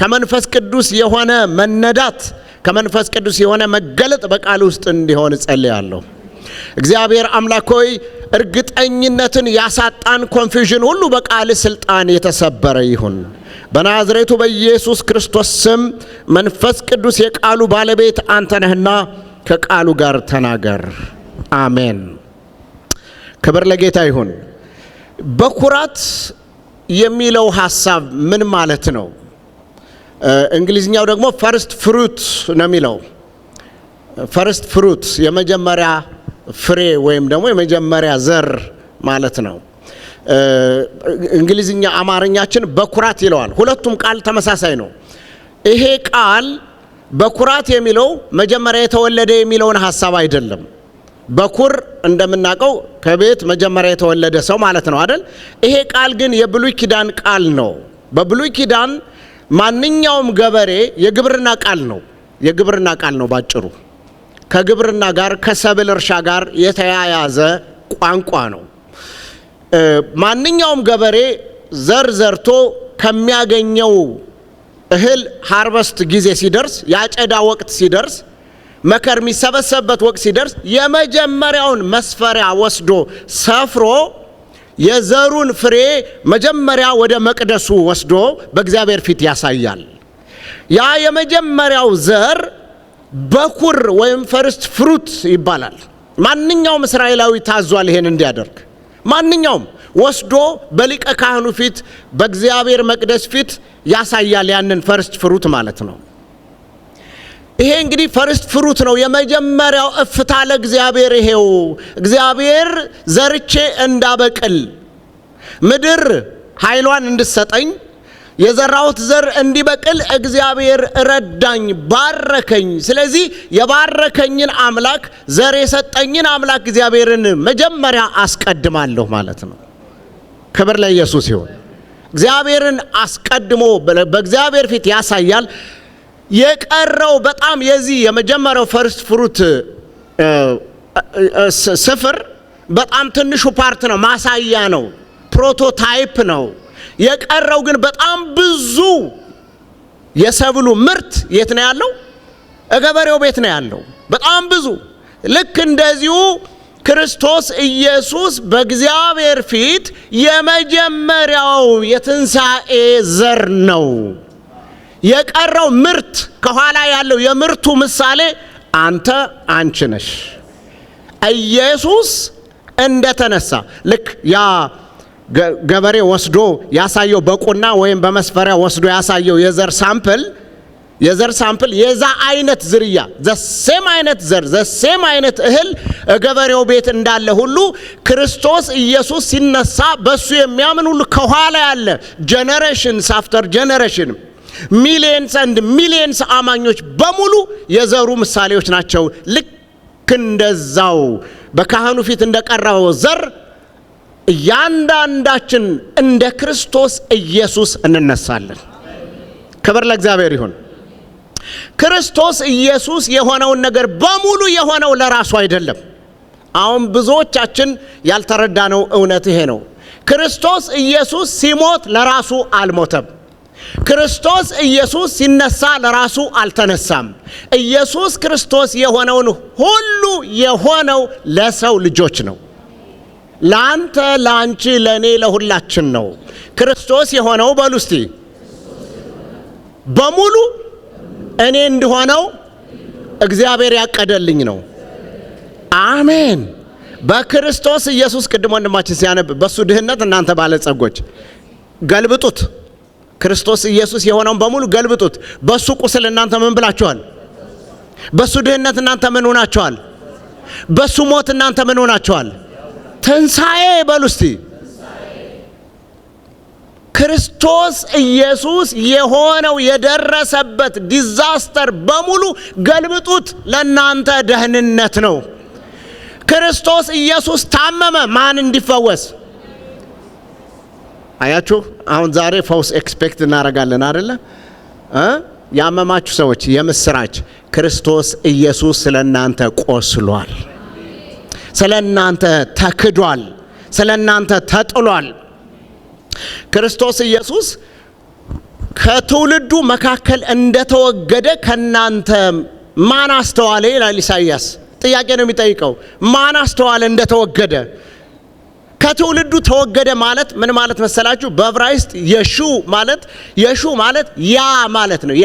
ከመንፈስ ቅዱስ የሆነ መነዳት፣ ከመንፈስ ቅዱስ የሆነ መገለጥ በቃል ውስጥ እንዲሆን ጸልያለሁ። እግዚአብሔር አምላክ ሆይ እርግጠኝነትን ያሳጣን ኮንፊውዥን ሁሉ በቃል ስልጣን የተሰበረ ይሁን። በናዝሬቱ በኢየሱስ ክርስቶስ ስም መንፈስ ቅዱስ የቃሉ ባለቤት አንተ ነህና ከቃሉ ጋር ተናገር። አሜን። ክብር ለጌታ ይሁን። በኩራት የሚለው ሐሳብ ምን ማለት ነው? እንግሊዝኛው ደግሞ ፈርስት ፍሩት ነው የሚለው። ፈርስት ፍሩት የመጀመሪያ ፍሬ ወይም ደግሞ የመጀመሪያ ዘር ማለት ነው። እንግሊዝኛ አማርኛችን በኩራት ይለዋል። ሁለቱም ቃል ተመሳሳይ ነው። ይሄ ቃል በኩራት የሚለው መጀመሪያ የተወለደ የሚለውን ሐሳብ አይደለም። በኩር እንደምናውቀው ከቤት መጀመሪያ የተወለደ ሰው ማለት ነው አይደል? ይሄ ቃል ግን የብሉይ ኪዳን ቃል ነው። በብሉይ ኪዳን ማንኛውም ገበሬ የግብርና ቃል ነው። የግብርና ቃል ነው ባጭሩ። ከግብርና ጋር ከሰብል እርሻ ጋር የተያያዘ ቋንቋ ነው። ማንኛውም ገበሬ ዘር ዘርቶ ከሚያገኘው እህል ሃርቨስት ጊዜ ሲደርስ፣ ያጨዳ ወቅት ሲደርስ፣ መከር የሚሰበሰብበት ወቅት ሲደርስ የመጀመሪያውን መስፈሪያ ወስዶ ሰፍሮ የዘሩን ፍሬ መጀመሪያ ወደ መቅደሱ ወስዶ በእግዚአብሔር ፊት ያሳያል። ያ የመጀመሪያው ዘር በኩር ወይም ፈርስት ፍሩት ይባላል። ማንኛውም እስራኤላዊ ታዟል ይሄን እንዲያደርግ። ማንኛውም ወስዶ በሊቀ ካህኑ ፊት በእግዚአብሔር መቅደስ ፊት ያሳያል። ያንን ፈርስት ፍሩት ማለት ነው። ይሄ እንግዲህ ፈርስት ፍሩት ነው፣ የመጀመሪያው እፍታ ለእግዚአብሔር። ይሄው እግዚአብሔር ዘርቼ እንዳበቅል ምድር ኃይሏን እንድሰጠኝ የዘራሁት ዘር እንዲበቅል እግዚአብሔር ረዳኝ፣ ባረከኝ። ስለዚህ የባረከኝን አምላክ ዘር የሰጠኝን አምላክ እግዚአብሔርን መጀመሪያ አስቀድማለሁ ማለት ነው። ክብር ለኢየሱስ ይሁን። እግዚአብሔርን አስቀድሞ በእግዚአብሔር ፊት ያሳያል። የቀረው በጣም የዚህ የመጀመሪያው ፈርስት ፍሩት ስፍር በጣም ትንሹ ፓርት ነው፣ ማሳያ ነው፣ ፕሮቶታይፕ ነው። የቀረው ግን በጣም ብዙ የሰብሉ ምርት የት ነው ያለው? ገበሬው ቤት ነው ያለው። በጣም ብዙ። ልክ እንደዚሁ ክርስቶስ ኢየሱስ በእግዚአብሔር ፊት የመጀመሪያው የትንሣኤ ዘር ነው። የቀረው ምርት ከኋላ ያለው የምርቱ ምሳሌ አንተ አንቺ ነሽ። ኢየሱስ እንደተነሳ ልክ ያ ገበሬ ወስዶ ያሳየው በቁና ወይም በመስፈሪያ ወስዶ ያሳየው የዘር ሳምፕል የዛ አይነት ዝርያ ዘሴም አይነት ዘር ዘሴም አይነት እህል ገበሬው ቤት እንዳለ ሁሉ ክርስቶስ ኢየሱስ ሲነሳ በሱ የሚያምን ሁሉ ከኋላ ያለ ጀነሬሽንስ አፍተር ጀነሬሽን ሚሊየንስ ኤንድ ሚሊየንስ አማኞች በሙሉ የዘሩ ምሳሌዎች ናቸው። ልክ እንደዛው በካህኑ ፊት እንደቀረበው ዘር እያንዳንዳችን እንደ ክርስቶስ ኢየሱስ እንነሳለን። ክብር ለእግዚአብሔር ይሁን። ክርስቶስ ኢየሱስ የሆነውን ነገር በሙሉ የሆነው ለራሱ አይደለም። አሁን ብዙዎቻችን ያልተረዳነው እውነት ይሄ ነው። ክርስቶስ ኢየሱስ ሲሞት ለራሱ አልሞተም። ክርስቶስ ኢየሱስ ሲነሳ ለራሱ አልተነሳም። ኢየሱስ ክርስቶስ የሆነውን ሁሉ የሆነው ለሰው ልጆች ነው። ለአንተ፣ ለአንቺ፣ ለእኔ፣ ለሁላችን ነው። ክርስቶስ የሆነው በሉ እስቲ በሙሉ እኔ እንድሆነው እግዚአብሔር ያቀደልኝ ነው። አሜን። በክርስቶስ ኢየሱስ ቅድም ወንድማችን ሲያነብ በሱ ድህነት እናንተ ባለጸጎች ገልብጡት። ክርስቶስ ኢየሱስ የሆነውን በሙሉ ገልብጡት። በሱ ቁስል እናንተ ምን ብላችኋል? በሱ ድህነት እናንተ ምን ሆናችኋል? በሱ ሞት እናንተ ምን ሆናችኋል? ትንሣኤ በሉ እስቲ። ክርስቶስ ኢየሱስ የሆነው የደረሰበት ዲዛስተር በሙሉ ገልብጡት፣ ለእናንተ ደህንነት ነው። ክርስቶስ ኢየሱስ ታመመ፣ ማን እንዲፈወስ? አያችሁ፣ አሁን ዛሬ ፈውስ ኤክስፔክት እናደርጋለን አይደለ? ያመማችሁ ሰዎች የምስራች፣ ክርስቶስ ኢየሱስ ስለናንተ ቆስሏል፣ ስለናንተ ተክዷል፣ ስለናንተ ተጥሏል። ክርስቶስ ኢየሱስ ከትውልዱ መካከል እንደተወገደ ከናንተ ማን አስተዋለ ይላል ኢሳይያስ። ጥያቄ ነው የሚጠይቀው። ማን አስተዋለ እንደተወገደ? ከትውልዱ ተወገደ ማለት ምን ማለት መሰላችሁ? በዕብራይስጥ የሹ ማለት ያ ማለት ነው።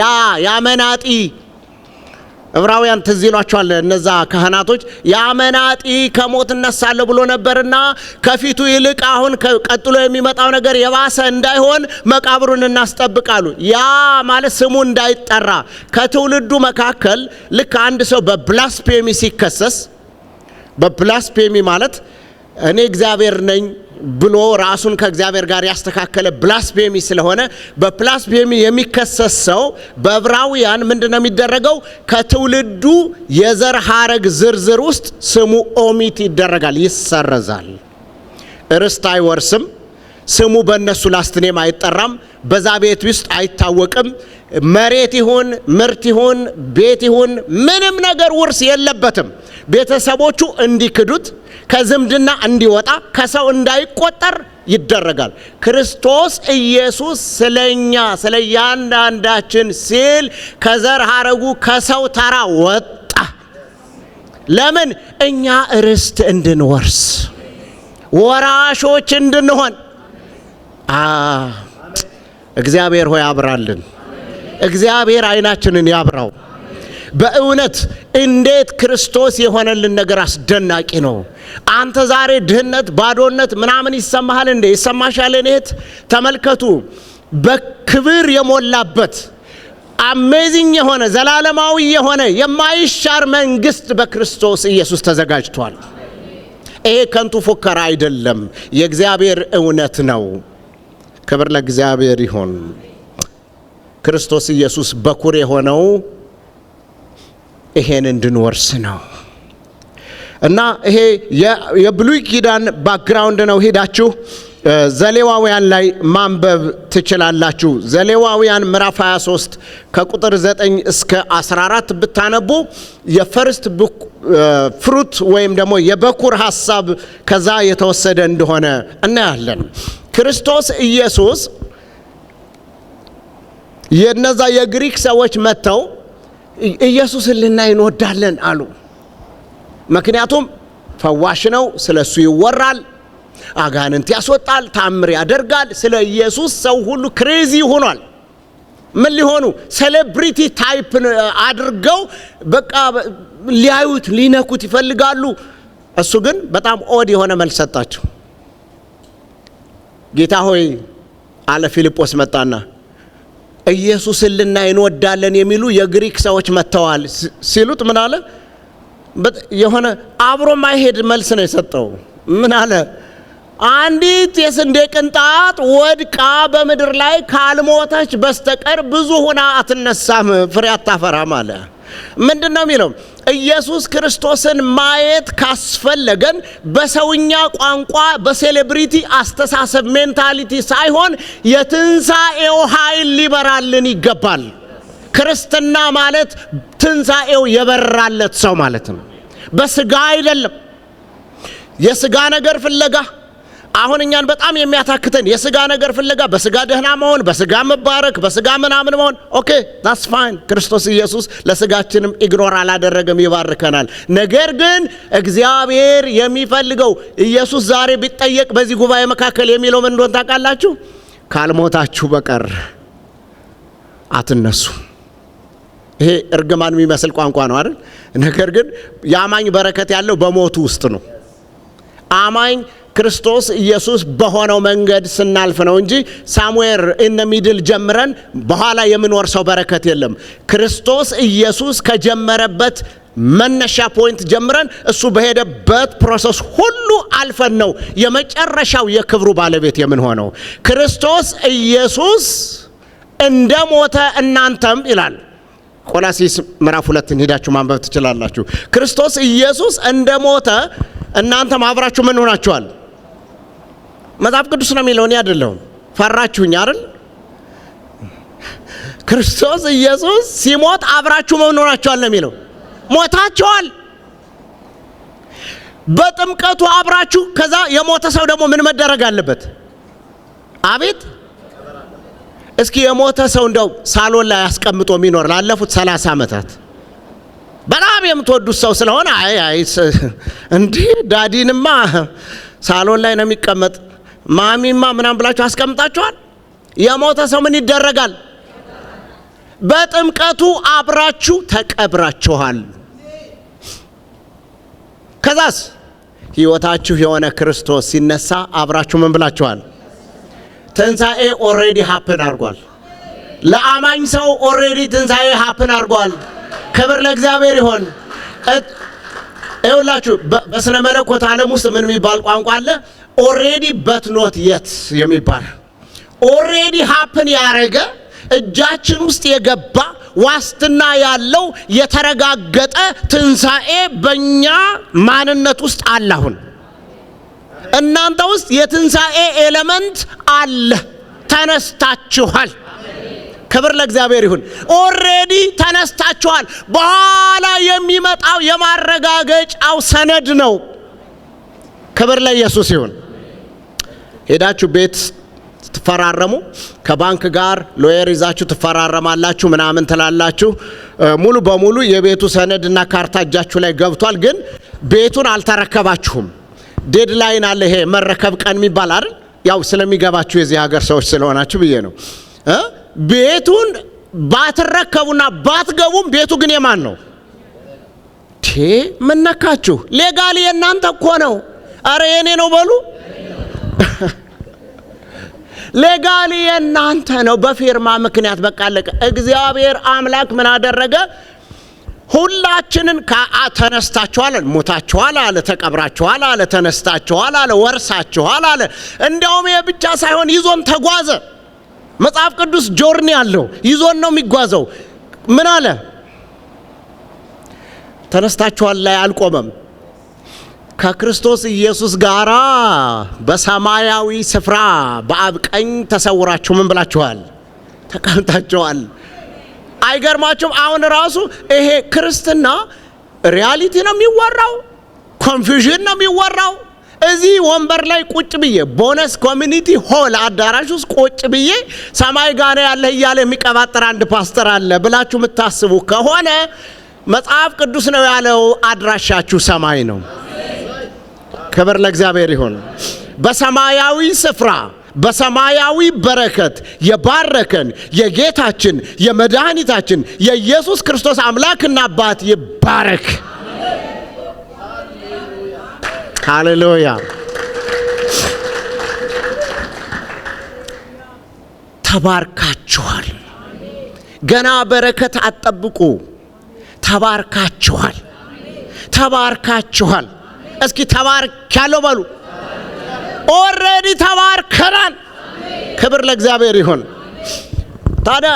ያ መናጢ ዕብራውያን ትዝ ይሏቸዋል እነዛ ካህናቶች። ያ መናጢ ከሞት እነሳለሁ ብሎ ነበርና ከፊቱ ይልቅ አሁን ቀጥሎ የሚመጣው ነገር የባሰ እንዳይሆን መቃብሩን እናስጠብቃሉ። ያ ማለት ስሙ እንዳይጠራ ከትውልዱ መካከል ልክ አንድ ሰው በብላስፌሚ ሲከሰስ፣ በብላስፌሚ ማለት እኔ እግዚአብሔር ነኝ ብሎ ራሱን ከእግዚአብሔር ጋር ያስተካከለ ብላስፌሚ ስለሆነ በብላስፌሚ የሚከሰስ ሰው በዕብራውያን ምንድነው የሚደረገው? ከትውልዱ የዘር ሐረግ ዝርዝር ውስጥ ስሙ ኦሚት ይደረጋል፣ ይሰረዛል። ርስት አይወርስም። ስሙ በእነሱ ላስትኔም አይጠራም። በዛ ቤት ውስጥ አይታወቅም። መሬት ይሁን ምርት ይሁን ቤት ይሁን ምንም ነገር ውርስ የለበትም። ቤተሰቦቹ እንዲክዱት፣ ከዝምድና እንዲወጣ፣ ከሰው እንዳይቆጠር ይደረጋል። ክርስቶስ ኢየሱስ ስለኛ ስለ እያንዳንዳችን ሲል ከዘር ሐረጉ ከሰው ተራ ወጣ። ለምን? እኛ ርስት እንድንወርስ ወራሾች እንድንሆን እግዚአብሔር ሆይ አብራልን። እግዚአብሔር አይናችንን ያብራው። በእውነት እንዴት ክርስቶስ የሆነልን ነገር አስደናቂ ነው። አንተ ዛሬ ድህነት፣ ባዶነት ምናምን ይሰማሃል እንዴ? ይሰማሻል? እኔት ተመልከቱ፣ በክብር የሞላበት አሜዚንግ የሆነ ዘላለማዊ የሆነ የማይሻር መንግስት በክርስቶስ ኢየሱስ ተዘጋጅቷል። ይሄ ከንቱ ፉከራ አይደለም፣ የእግዚአብሔር እውነት ነው። ክብር ለእግዚአብሔር ይሁን። ክርስቶስ ኢየሱስ በኩር የሆነው ይሄን እንድንወርስ ነው። እና ይሄ የብሉይ ኪዳን ባክግራውንድ ነው። ሄዳችሁ ዘሌዋውያን ላይ ማንበብ ትችላላችሁ። ዘሌዋውያን ምዕራፍ 23 ከቁጥር 9 እስከ 14 ብታነቡ የፈርስት ፍሩት ወይም ደግሞ የበኩር ሐሳብ ከዛ የተወሰደ እንደሆነ እናያለን። ክርስቶስ ኢየሱስ የነዛ የግሪክ ሰዎች መጥተው ኢየሱስን ልናይ እንወዳለን አሉ። ምክንያቱም ፈዋሽ ነው፣ ስለሱ ይወራል፣ አጋንንት ያስወጣል፣ ታምር ያደርጋል። ስለ ኢየሱስ ሰው ሁሉ ክሬዚ ሆኗል። ምን ሊሆኑ ሴሌብሪቲ ታይፕ አድርገው በቃ ሊያዩት ሊነኩት ይፈልጋሉ። እሱ ግን በጣም ኦድ የሆነ መልስ ሰጣቸው። ጌታ ሆይ አለ ፊልጶስ መጣና ኢየሱስን ልናይ እንወዳለን የሚሉ የግሪክ ሰዎች መጥተዋል ሲሉት ምን አለ? የሆነ አብሮ ማይሄድ መልስ ነው የሰጠው። ምን አለ? አንዲት የስንዴ ቅንጣት ወድቃ በምድር ላይ ካልሞተች በስተቀር ብዙ ሆና አትነሳም፣ ፍሬ አታፈራም አለ። ምንድነው የሚለው? ኢየሱስ ክርስቶስን ማየት ካስፈለገን በሰውኛ ቋንቋ በሴሌብሪቲ አስተሳሰብ ሜንታሊቲ ሳይሆን የትንሣኤው ኃይል ሊበራልን ይገባል። ክርስትና ማለት ትንሣኤው የበራለት ሰው ማለት ነው። በስጋ አይደለም። የስጋ ነገር ፍለጋ አሁን እኛን በጣም የሚያታክተን የስጋ ነገር ፍለጋ፣ በስጋ ደህና መሆን፣ በስጋ መባረክ፣ በስጋ ምናምን መሆን። ኦኬ that's fine። ክርስቶስ ኢየሱስ ለስጋችንም ኢግኖር አላደረገም፣ ይባርከናል። ነገር ግን እግዚአብሔር የሚፈልገው ኢየሱስ ዛሬ ቢጠየቅ በዚህ ጉባኤ መካከል የሚለው ምን እንደሆነ ታውቃላችሁ? ካልሞታችሁ በቀር አትነሱ። ይሄ እርግማን የሚመስል ቋንቋ ነው አይደል? ነገር ግን የአማኝ በረከት ያለው በሞቱ ውስጥ ነው። አማኝ ክርስቶስ ኢየሱስ በሆነው መንገድ ስናልፍ ነው እንጂ ሳሙኤል ኢን ሚድል ጀምረን በኋላ የምንወርሰው በረከት የለም። ክርስቶስ ኢየሱስ ከጀመረበት መነሻ ፖይንት ጀምረን እሱ በሄደበት ፕሮሰስ ሁሉ አልፈን ነው የመጨረሻው የክብሩ ባለቤት የምንሆነው። ክርስቶስ ኢየሱስ እንደሞተ እናንተም ይላል ቆላስይስ ምዕራፍ 2 ሄዳችሁ ማንበብ ትችላላችሁ። ክርስቶስ ኢየሱስ እንደሞተ እናንተም አብራችሁ ምን ሆናችኋል? መጽሐፍ ቅዱስ ነው የሚለው፣ እኔ አይደለሁም። ፈራችሁኝ አይደል? ክርስቶስ ኢየሱስ ሲሞት አብራችሁ ምን ሆናችኋል ነው የሚለው። ሞታችኋል በጥምቀቱ አብራችሁ። ከዛ የሞተ ሰው ደግሞ ምን መደረግ አለበት? አቤት እስኪ የሞተ ሰው እንደው ሳሎን ላይ አስቀምጦ የሚኖር ላለፉት 30 ዓመታት በጣም የምትወዱት ሰው ስለሆነ አይ እንዴ ዳዲንማ ሳሎን ላይ ነው የሚቀመጥ ማሚማ ምናምን ብላችሁ አስቀምጣችኋል። የሞተ ሰው ምን ይደረጋል? በጥምቀቱ አብራችሁ ተቀብራችኋል። ከዛስ ሕይወታችሁ የሆነ ክርስቶስ ሲነሳ አብራችሁ ምን ብላችኋል? ትንሣኤ ኦሬዲ ሃፕን አድርጓል። ለአማኝ ሰው ኦሬዲ ትንሣኤ ሃፕን አድርጓል። ክብር ለእግዚአብሔር ይሁን። ይኸውላችሁ በስነ መለኮት ዓለም ውስጥ ምን የሚባል ቋንቋ አለ? ኦሬዲ በት ኖት የት የሚባል ኦሬዲ ሃፕን ያረገ እጃችን ውስጥ የገባ ዋስትና ያለው የተረጋገጠ ትንሣኤ በእኛ ማንነት ውስጥ አለ። አሁን እናንተ ውስጥ የትንሣኤ ኤሌመንት አለ። ተነስታችኋል። ክብር ለእግዚአብሔር ይሁን። ኦሬዲ ተነስታችኋል። በኋላ የሚመጣው የማረጋገጫው ሰነድ ነው። ክብር ለኢየሱስ ይሁን። ሄዳችሁ ቤት ትፈራረሙ፣ ከባንክ ጋር ሎየር ይዛችሁ ትፈራረማላችሁ፣ ምናምን ትላላችሁ። ሙሉ በሙሉ የቤቱ ሰነድና ካርታ እጃችሁ ላይ ገብቷል፣ ግን ቤቱን አልተረከባችሁም። ዴድላይን አለ። ይሄ መረከብ ቀን የሚባል አይደል? ያው ስለሚገባችሁ የዚህ ሀገር ሰዎች ስለሆናችሁ ብዬ ነው። ቤቱን ባትረከቡና ባትገቡም ቤቱ ግን የማን ነው? ምን ነካችሁ? ሌጋሊ የእናንተ እኮ ነው። አረ የኔ ነው በሉ። ሌጋሊ የእናንተ ነው። በፊርማ ምክንያት በቃ አለቀ። እግዚአብሔር አምላክ ምን አደረገ? ሁላችንን ተነስታችኋል፣ ሞታችኋል አለ፣ ተቀብራችኋል አለ፣ ተነስታችኋል አለ፣ ወርሳችኋል አለ። እንዲያውም ይሄ ብቻ ሳይሆን ይዞን ተጓዘ። መጽሐፍ ቅዱስ ጆርኒ አለው፣ ይዞን ነው የሚጓዘው። ምን አለ? ተነስታችኋል ላይ አልቆመም። ከክርስቶስ ኢየሱስ ጋራ በሰማያዊ ስፍራ በአብ ቀኝ ተሰውራችሁ ምን ብላችኋል? ተቀምጣችኋል። አይገርማችሁም? አሁን ራሱ ይሄ ክርስትና ሪያሊቲ ነው የሚወራው፣ ኮንፊውዥን ነው የሚወራው። እዚህ ወንበር ላይ ቁጭ ብዬ ቦነስ ኮሚኒቲ ሆል አዳራሽ ውስጥ ቁጭ ብዬ ሰማይ ጋር ያለ እያለ የሚቀባጥር አንድ ፓስተር አለ ብላችሁ የምታስቡ ከሆነ መጽሐፍ ቅዱስ ነው ያለው፣ አድራሻችሁ ሰማይ ነው። ክብር ለእግዚአብሔር ይሁን። በሰማያዊ ስፍራ በሰማያዊ በረከት የባረከን የጌታችን የመድኃኒታችን የኢየሱስ ክርስቶስ አምላክና አባት ይባረክ። ሃሌሉያ። ተባርካችኋል። ገና በረከት አትጠብቁ። ተባርካችኋል። ተባርካችኋል። እስኪ ተባርካለሁ በሉ። ኦልሬዲ ተባርከናል። ክብር ለእግዚአብሔር ይሁን። ታዲያ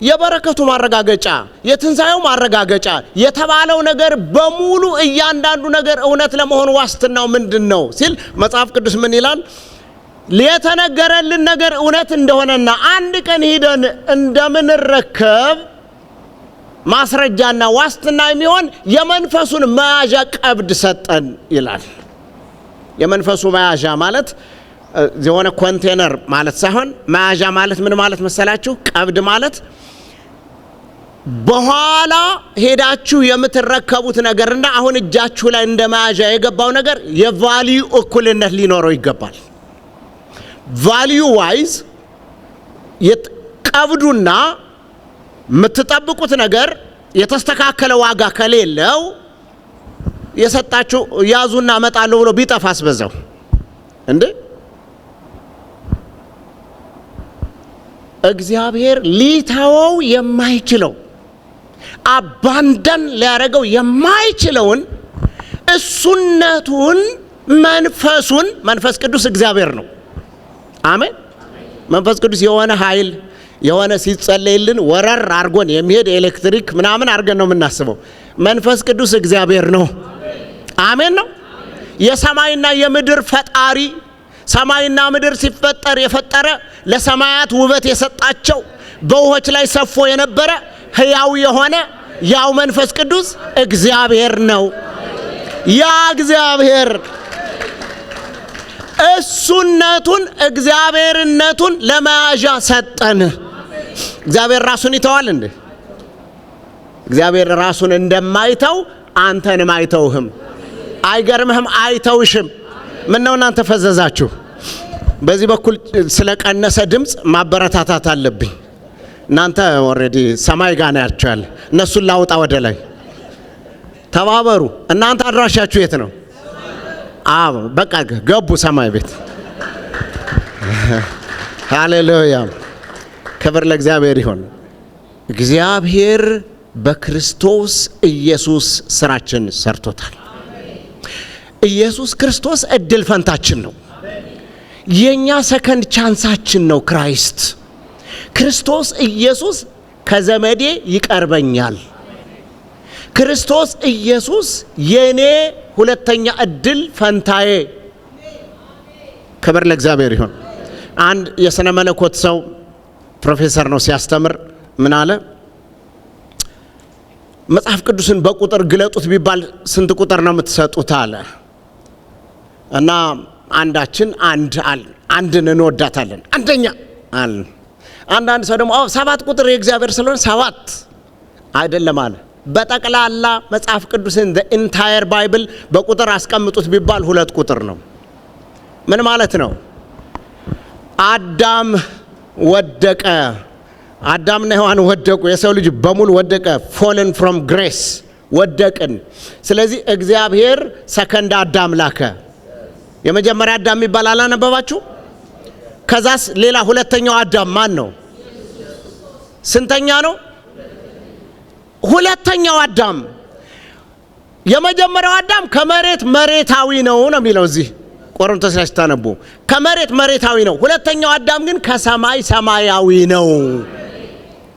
የበረከቱ ማረጋገጫ የትንሣኤው ማረጋገጫ የተባለው ነገር በሙሉ እያንዳንዱ ነገር እውነት ለመሆኑ ዋስትናው ምንድን ነው ሲል መጽሐፍ ቅዱስ ምን ይላል? የተነገረልን ነገር እውነት እንደሆነና አንድ ቀን ሄደን እንደምንረከብ ማስረጃና ዋስትና የሚሆን የመንፈሱን መያዣ ቀብድ ሰጠን ይላል። የመንፈሱ መያዣ ማለት የሆነ ኮንቴነር ማለት ሳይሆን መያዣ ማለት ምን ማለት መሰላችሁ? ቀብድ ማለት በኋላ ሄዳችሁ የምትረከቡት ነገርና አሁን እጃችሁ ላይ እንደ መያዣ የገባው ነገር የቫልዩ እኩልነት ሊኖረው ይገባል። ቫልዩ ዋይዝ ቀብዱና የምትጠብቁት ነገር የተስተካከለ ዋጋ ከሌለው የሰጣችሁ ያዙና መጣለው ብሎ ቢጠፋስ በዛው እንዴ? እግዚአብሔር ሊተወው የማይችለው አባንደን ሊያደርገው የማይችለውን እሱነቱን መንፈሱን መንፈስ ቅዱስ እግዚአብሔር ነው። አሜን። መንፈስ ቅዱስ የሆነ ኃይል የሆነ ሲጸለይልን ወረር አርጎን የሚሄድ ኤሌክትሪክ ምናምን አርገን ነው የምናስበው። መንፈስ ቅዱስ እግዚአብሔር ነው። አሜን ነው። የሰማይና የምድር ፈጣሪ፣ ሰማይና ምድር ሲፈጠር የፈጠረ ለሰማያት ውበት የሰጣቸው በውሆች ላይ ሰፎ የነበረ ሕያው የሆነ ያው መንፈስ ቅዱስ እግዚአብሔር ነው። ያ እግዚአብሔር እሱነቱን እግዚአብሔርነቱን ለመያዣ ሰጠን። እግዚአብሔር ራሱን ይተዋል እንዴ? እግዚአብሔር ራሱን እንደማይተው አንተንም አይተውህም። አይገርምህም? አይተውሽም። ምን ነው እናንተ ፈዘዛችሁ? በዚህ በኩል ስለቀነሰ ድምፅ ማበረታታት አለብኝ። እናንተ ኦሬዲ ሰማይ ጋር ናችሁ ያለ፣ እነሱን ላውጣ ወደ ላይ። ተባበሩ። እናንተ አድራሻችሁ የት ነው? አዎ በቃ ገቡ ሰማይ ቤት። ሃሌሉያ። ክብር ለእግዚአብሔር ይሁን። እግዚአብሔር በክርስቶስ ኢየሱስ ስራችን ሰርቶታል። ኢየሱስ ክርስቶስ እድል ፈንታችን ነው። የኛ ሰከንድ ቻንሳችን ነው። ክራይስት ክርስቶስ ኢየሱስ ከዘመዴ ይቀርበኛል። ክርስቶስ ኢየሱስ የኔ ሁለተኛ እድል ፈንታዬ። ክብር ለእግዚአብሔር ይሁን። አንድ የሥነ መለኮት ሰው ፕሮፌሰር ነው፣ ሲያስተምር ምን አለ? መጽሐፍ ቅዱስን በቁጥር ግለጡት ቢባል ስንት ቁጥር ነው የምትሰጡት አለ። እና አንዳችን አንድን እንወዳታለን አንደኛ አለ። አንዳንድ ሰው ደግሞ 7 ቁጥር የእግዚአብሔር ስለሆነ 7 አይደለም አለ። በጠቅላላ መጽሐፍ ቅዱስን the entire Bible በቁጥር አስቀምጡት ቢባል 2 ቁጥር ነው። ምን ማለት ነው? አዳም ወደቀ፣ አዳምና ሔዋን ወደቁ፣ የሰው ልጅ በሙሉ ወደቀ። fallen from grace ወደቅን። ስለዚህ እግዚአብሔር ሰከንድ አዳም ላከ። የመጀመሪያ አዳም ይባላል አላነበባችሁ? ከዛስ ሌላ ሁለተኛው አዳም ማን ነው? ስንተኛ ነው? ሁለተኛው አዳም። የመጀመሪያው አዳም ከመሬት መሬታዊ ነው የሚለው እዚህ ቆሮንቶስ ላይ ስታነቡ ከመሬት መሬታዊ ነው። ሁለተኛው አዳም ግን ከሰማይ ሰማያዊ ነው።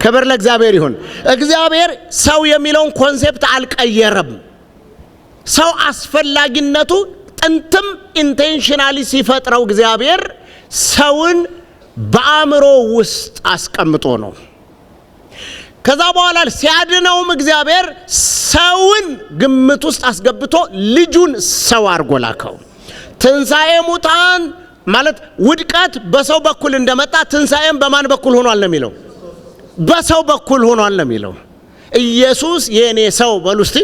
ክብር ለእግዚአብሔር ይሁን። እግዚአብሔር ሰው የሚለውን ኮንሴፕት አልቀየረም። ሰው አስፈላጊነቱ ጥንትም ኢንቴንሽናሊ ሲፈጥረው እግዚአብሔር ሰውን በአእምሮ ውስጥ አስቀምጦ ነው። ከዛ በኋላ ሲያድነውም እግዚአብሔር ሰውን ግምት ውስጥ አስገብቶ ልጁን ሰው አድርጎ ላከው። ትንሣኤ ሙታን ማለት ውድቀት በሰው በኩል እንደመጣ ትንሣኤም በማን በኩል ሆኗል ነው የሚለው? በሰው በኩል ሆኗል ነው የሚለው። ኢየሱስ የኔ ሰው በሉ እስቲ።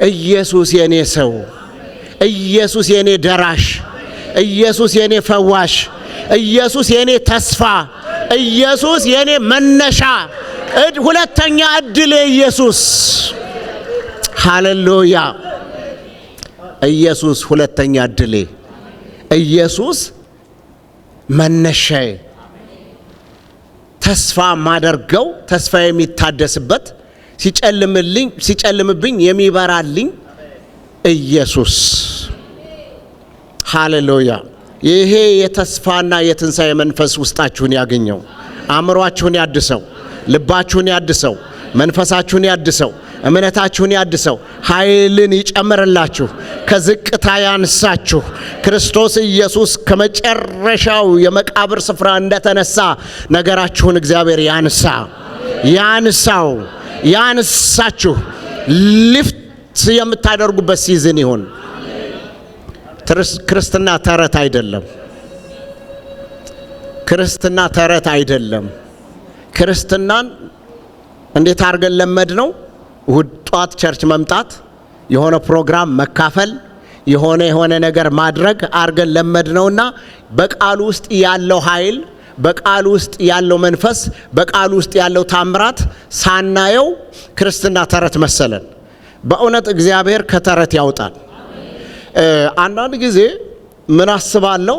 ኢየሱስ የኔ ሰው፣ ኢየሱስ የኔ ደራሽ፣ ኢየሱስ የኔ ፈዋሽ፣ ኢየሱስ የኔ ተስፋ፣ ኢየሱስ የኔ መነሻ፣ ሁለተኛ እድል ኢየሱስ። ሃሌሉያ! ኢየሱስ ሁለተኛ እድሌ፣ ኢየሱስ መነሻዬ፣ ተስፋ ማደርገው፣ ተስፋ የሚታደስበት፣ ሲጨልምብኝ የሚበራልኝ ኢየሱስ። ሃሌሉያ! ይሄ የተስፋና የትንሣኤ መንፈስ ውስጣችሁን ያገኘው፣ አእምሯችሁን ያድሰው፣ ልባችሁን ያድሰው፣ መንፈሳችሁን ያድሰው፣ እምነታችሁን ያድሰው፣ ኃይልን ይጨምርላችሁ፣ ከዝቅታ ያንሳችሁ። ክርስቶስ ኢየሱስ ከመጨረሻው የመቃብር ስፍራ እንደተነሳ ነገራችሁን እግዚአብሔር ያንሳችሁ። ሊፍት የምታደርጉበት ሲዝን ይሁን። ክርስትና ተረት አይደለም። ክርስትና ተረት አይደለም። ክርስትናን እንዴት አድርገን ለመድ ነው? እሁድ ጧት ቸርች መምጣት፣ የሆነ ፕሮግራም መካፈል፣ የሆነ ነገር ማድረግ አድርገን ለመድ ነውና በቃሉ ውስጥ ያለው ኃይል፣ በቃሉ ውስጥ ያለው መንፈስ፣ በቃሉ ውስጥ ያለው ታምራት ሳናየው ክርስትና ተረት መሰለን። በእውነት እግዚአብሔር ከተረት ያውጣል። አንዳንድ ጊዜ ምን አስባለሁ፣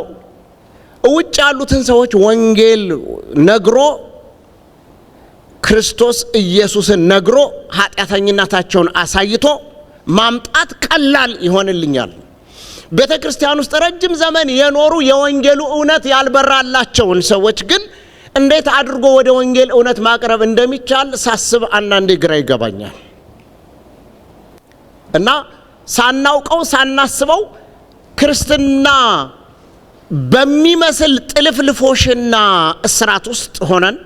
ውጭ ያሉትን ሰዎች ወንጌል ነግሮ ክርስቶስ ኢየሱስን ነግሮ ኃጢአተኝነታቸውን አሳይቶ ማምጣት ቀላል ይሆንልኛል። ቤተ ክርስቲያን ውስጥ ረጅም ዘመን የኖሩ የወንጌሉ እውነት ያልበራላቸውን ሰዎች ግን እንዴት አድርጎ ወደ ወንጌል እውነት ማቅረብ እንደሚቻል ሳስብ አንዳንዴ ግራ ይገባኛል። እና ሳናውቀው ሳናስበው ክርስትና በሚመስል ጥልፍልፎሽና እስራት ውስጥ ሆነን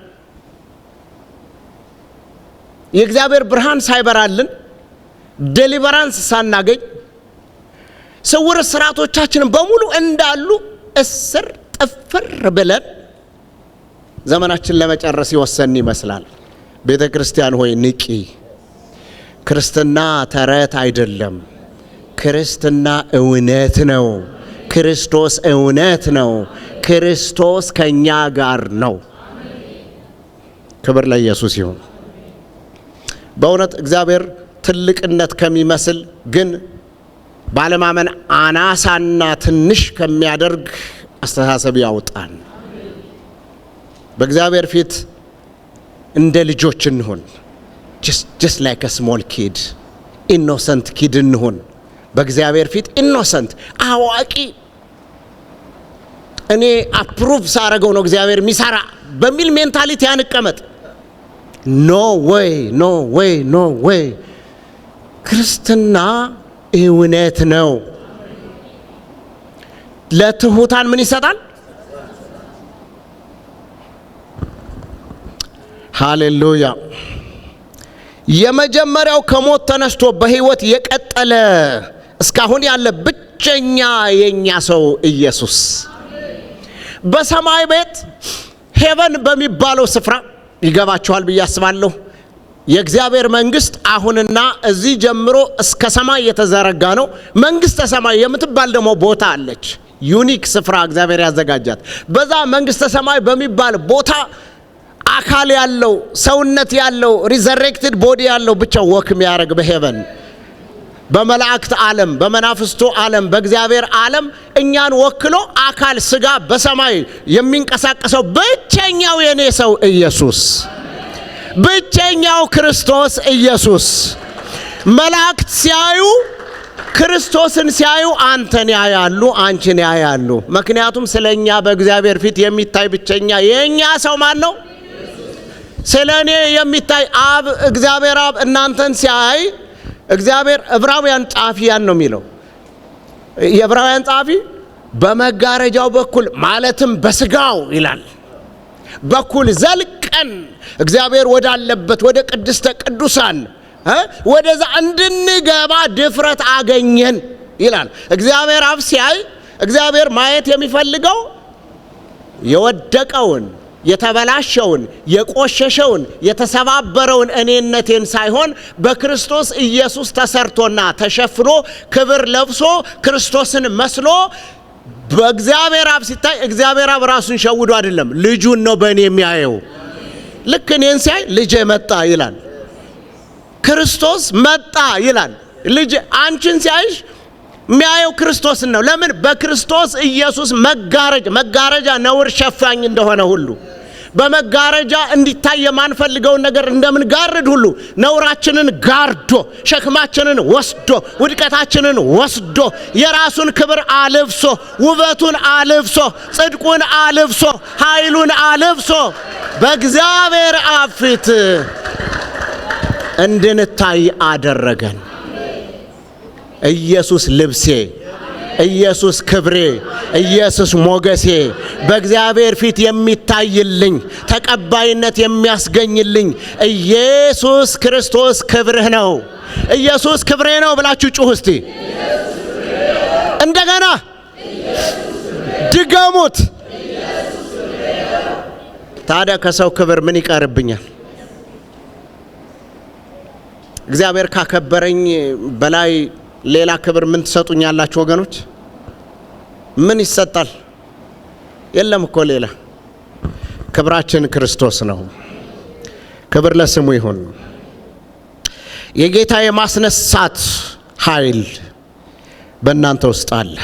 የእግዚአብሔር ብርሃን ሳይበራልን ዴሊቨራንስ ሳናገኝ ስውር እስራቶቻችን በሙሉ እንዳሉ እስር ጥፍር ብለን ዘመናችን ለመጨረስ ይወሰን ይመስላል። ቤተ ክርስቲያን ሆይ ንቂ። ክርስትና ተረት አይደለም። ክርስትና እውነት ነው። ክርስቶስ እውነት ነው። ክርስቶስ ከኛ ጋር ነው። ክብር ለኢየሱስ ይሁን። በእውነት እግዚአብሔር ትልቅነት ከሚመስል ግን ባለማመን አናሳና ትንሽ ከሚያደርግ አስተሳሰብ ያውጣን። በእግዚአብሔር ፊት እንደ ልጆች እንሁን። just like a small kid, innocent kid እንሁን። በእግዚአብሔር ፊት ኢኖሰንት አዋቂ፣ እኔ አፕሩቭ ሳረገው ነው እግዚአብሔር ሚሰራ በሚል ሜንታሊቲ አንቀመጥ። ኖ ዌይ። ክርስትና እውነት ነው። ለትሁታን ምን ይሰጣል? ሃሌሉያ። የመጀመሪያው ከሞት ተነስቶ በሕይወት የቀጠለ እስካሁን ያለ ብቸኛ የኛ ሰው ኢየሱስ በሰማይ ቤት ሄቨን በሚባለው ስፍራ ይገባችኋል ብዬ አስባለሁ። የእግዚአብሔር መንግስት አሁንና እዚህ ጀምሮ እስከ ሰማይ የተዘረጋ ነው። መንግስተ ሰማይ የምትባል ደግሞ ቦታ አለች፣ ዩኒክ ስፍራ እግዚአብሔር ያዘጋጃት። በዛ መንግስተ ሰማይ በሚባል ቦታ አካል ያለው ሰውነት ያለው ሪዘሬክትድ ቦዲ ያለው ብቻ ወክ የሚያደርግ በሄቨን በመላእክት ዓለም በመናፍስቱ ዓለም በእግዚአብሔር ዓለም እኛን ወክሎ አካል ስጋ በሰማይ የሚንቀሳቀሰው ብቸኛው የኔ ሰው ኢየሱስ፣ ብቸኛው ክርስቶስ ኢየሱስ። መላእክት ሲያዩ ክርስቶስን ሲያዩ አንተን ያያሉ፣ አንቺን ያያሉ። ምክንያቱም ስለኛ በእግዚአብሔር ፊት የሚታይ ብቸኛ የኛ ሰው ማን ነው? ስለኔ የሚታይ አብ እግዚአብሔር አብ እናንተን ሲያይ እግዚአብሔር ዕብራውያን ጻፊ ያን ነው የሚለው። የዕብራውያን ጻፊ በመጋረጃው በኩል ማለትም በስጋው ይላል በኩል ዘልቀን እግዚአብሔር ወዳለበት ወደ ቅድስተ ቅዱሳን ወደዛ እንድንገባ ድፍረት አገኘን ይላል። እግዚአብሔር አብ ሲያይ እግዚአብሔር ማየት የሚፈልገው የወደቀውን የተበላሸውን የቆሸሸውን የተሰባበረውን እኔነቴን ሳይሆን በክርስቶስ ኢየሱስ ተሰርቶና ተሸፍኖ ክብር ለብሶ ክርስቶስን መስሎ በእግዚአብሔር አብ ሲታይ እግዚአብሔር አብ ራሱን ሸውዶ አይደለም፣ ልጁን ነው በእኔ የሚያየው። ልክ እኔን ሲያይ ልጄ መጣ ይላል፣ ክርስቶስ መጣ ይላል። ልጅ አንቺን ሲያይሽ የሚያየው ክርስቶስን ነው። ለምን? በክርስቶስ ኢየሱስ መጋረጃ ነውር ሸፋኝ እንደሆነ ሁሉ በመጋረጃ እንዲታይ የማንፈልገውን ነገር እንደምን ጋርድ ሁሉ ነውራችንን ጋርዶ ሸክማችንን ወስዶ ውድቀታችንን ወስዶ የራሱን ክብር አልብሶ ውበቱን አልብሶ ጽድቁን አልብሶ ኃይሉን አልብሶ በእግዚአብሔር አብ ፊት እንድንታይ አደረገን። ኢየሱስ ልብሴ፣ ኢየሱስ ክብሬ፣ ኢየሱስ ሞገሴ፣ በእግዚአብሔር ፊት የሚታይልኝ ተቀባይነት የሚያስገኝልኝ ኢየሱስ ክርስቶስ ክብርህ ነው። ኢየሱስ ክብሬ ነው ብላችሁ ጩኹ እስቲ። እንደገና ድገሙት። ታዲያ ከሰው ክብር ምን ይቀርብኛል? እግዚአብሔር ካከበረኝ በላይ ሌላ ክብር ምን ትሰጡኛላችሁ ወገኖች? ምን ይሰጣል? የለም እኮ ሌላ። ክብራችን ክርስቶስ ነው። ክብር ለስሙ ይሁን። የጌታ የማስነሳት ኃይል በእናንተ ውስጥ አለ።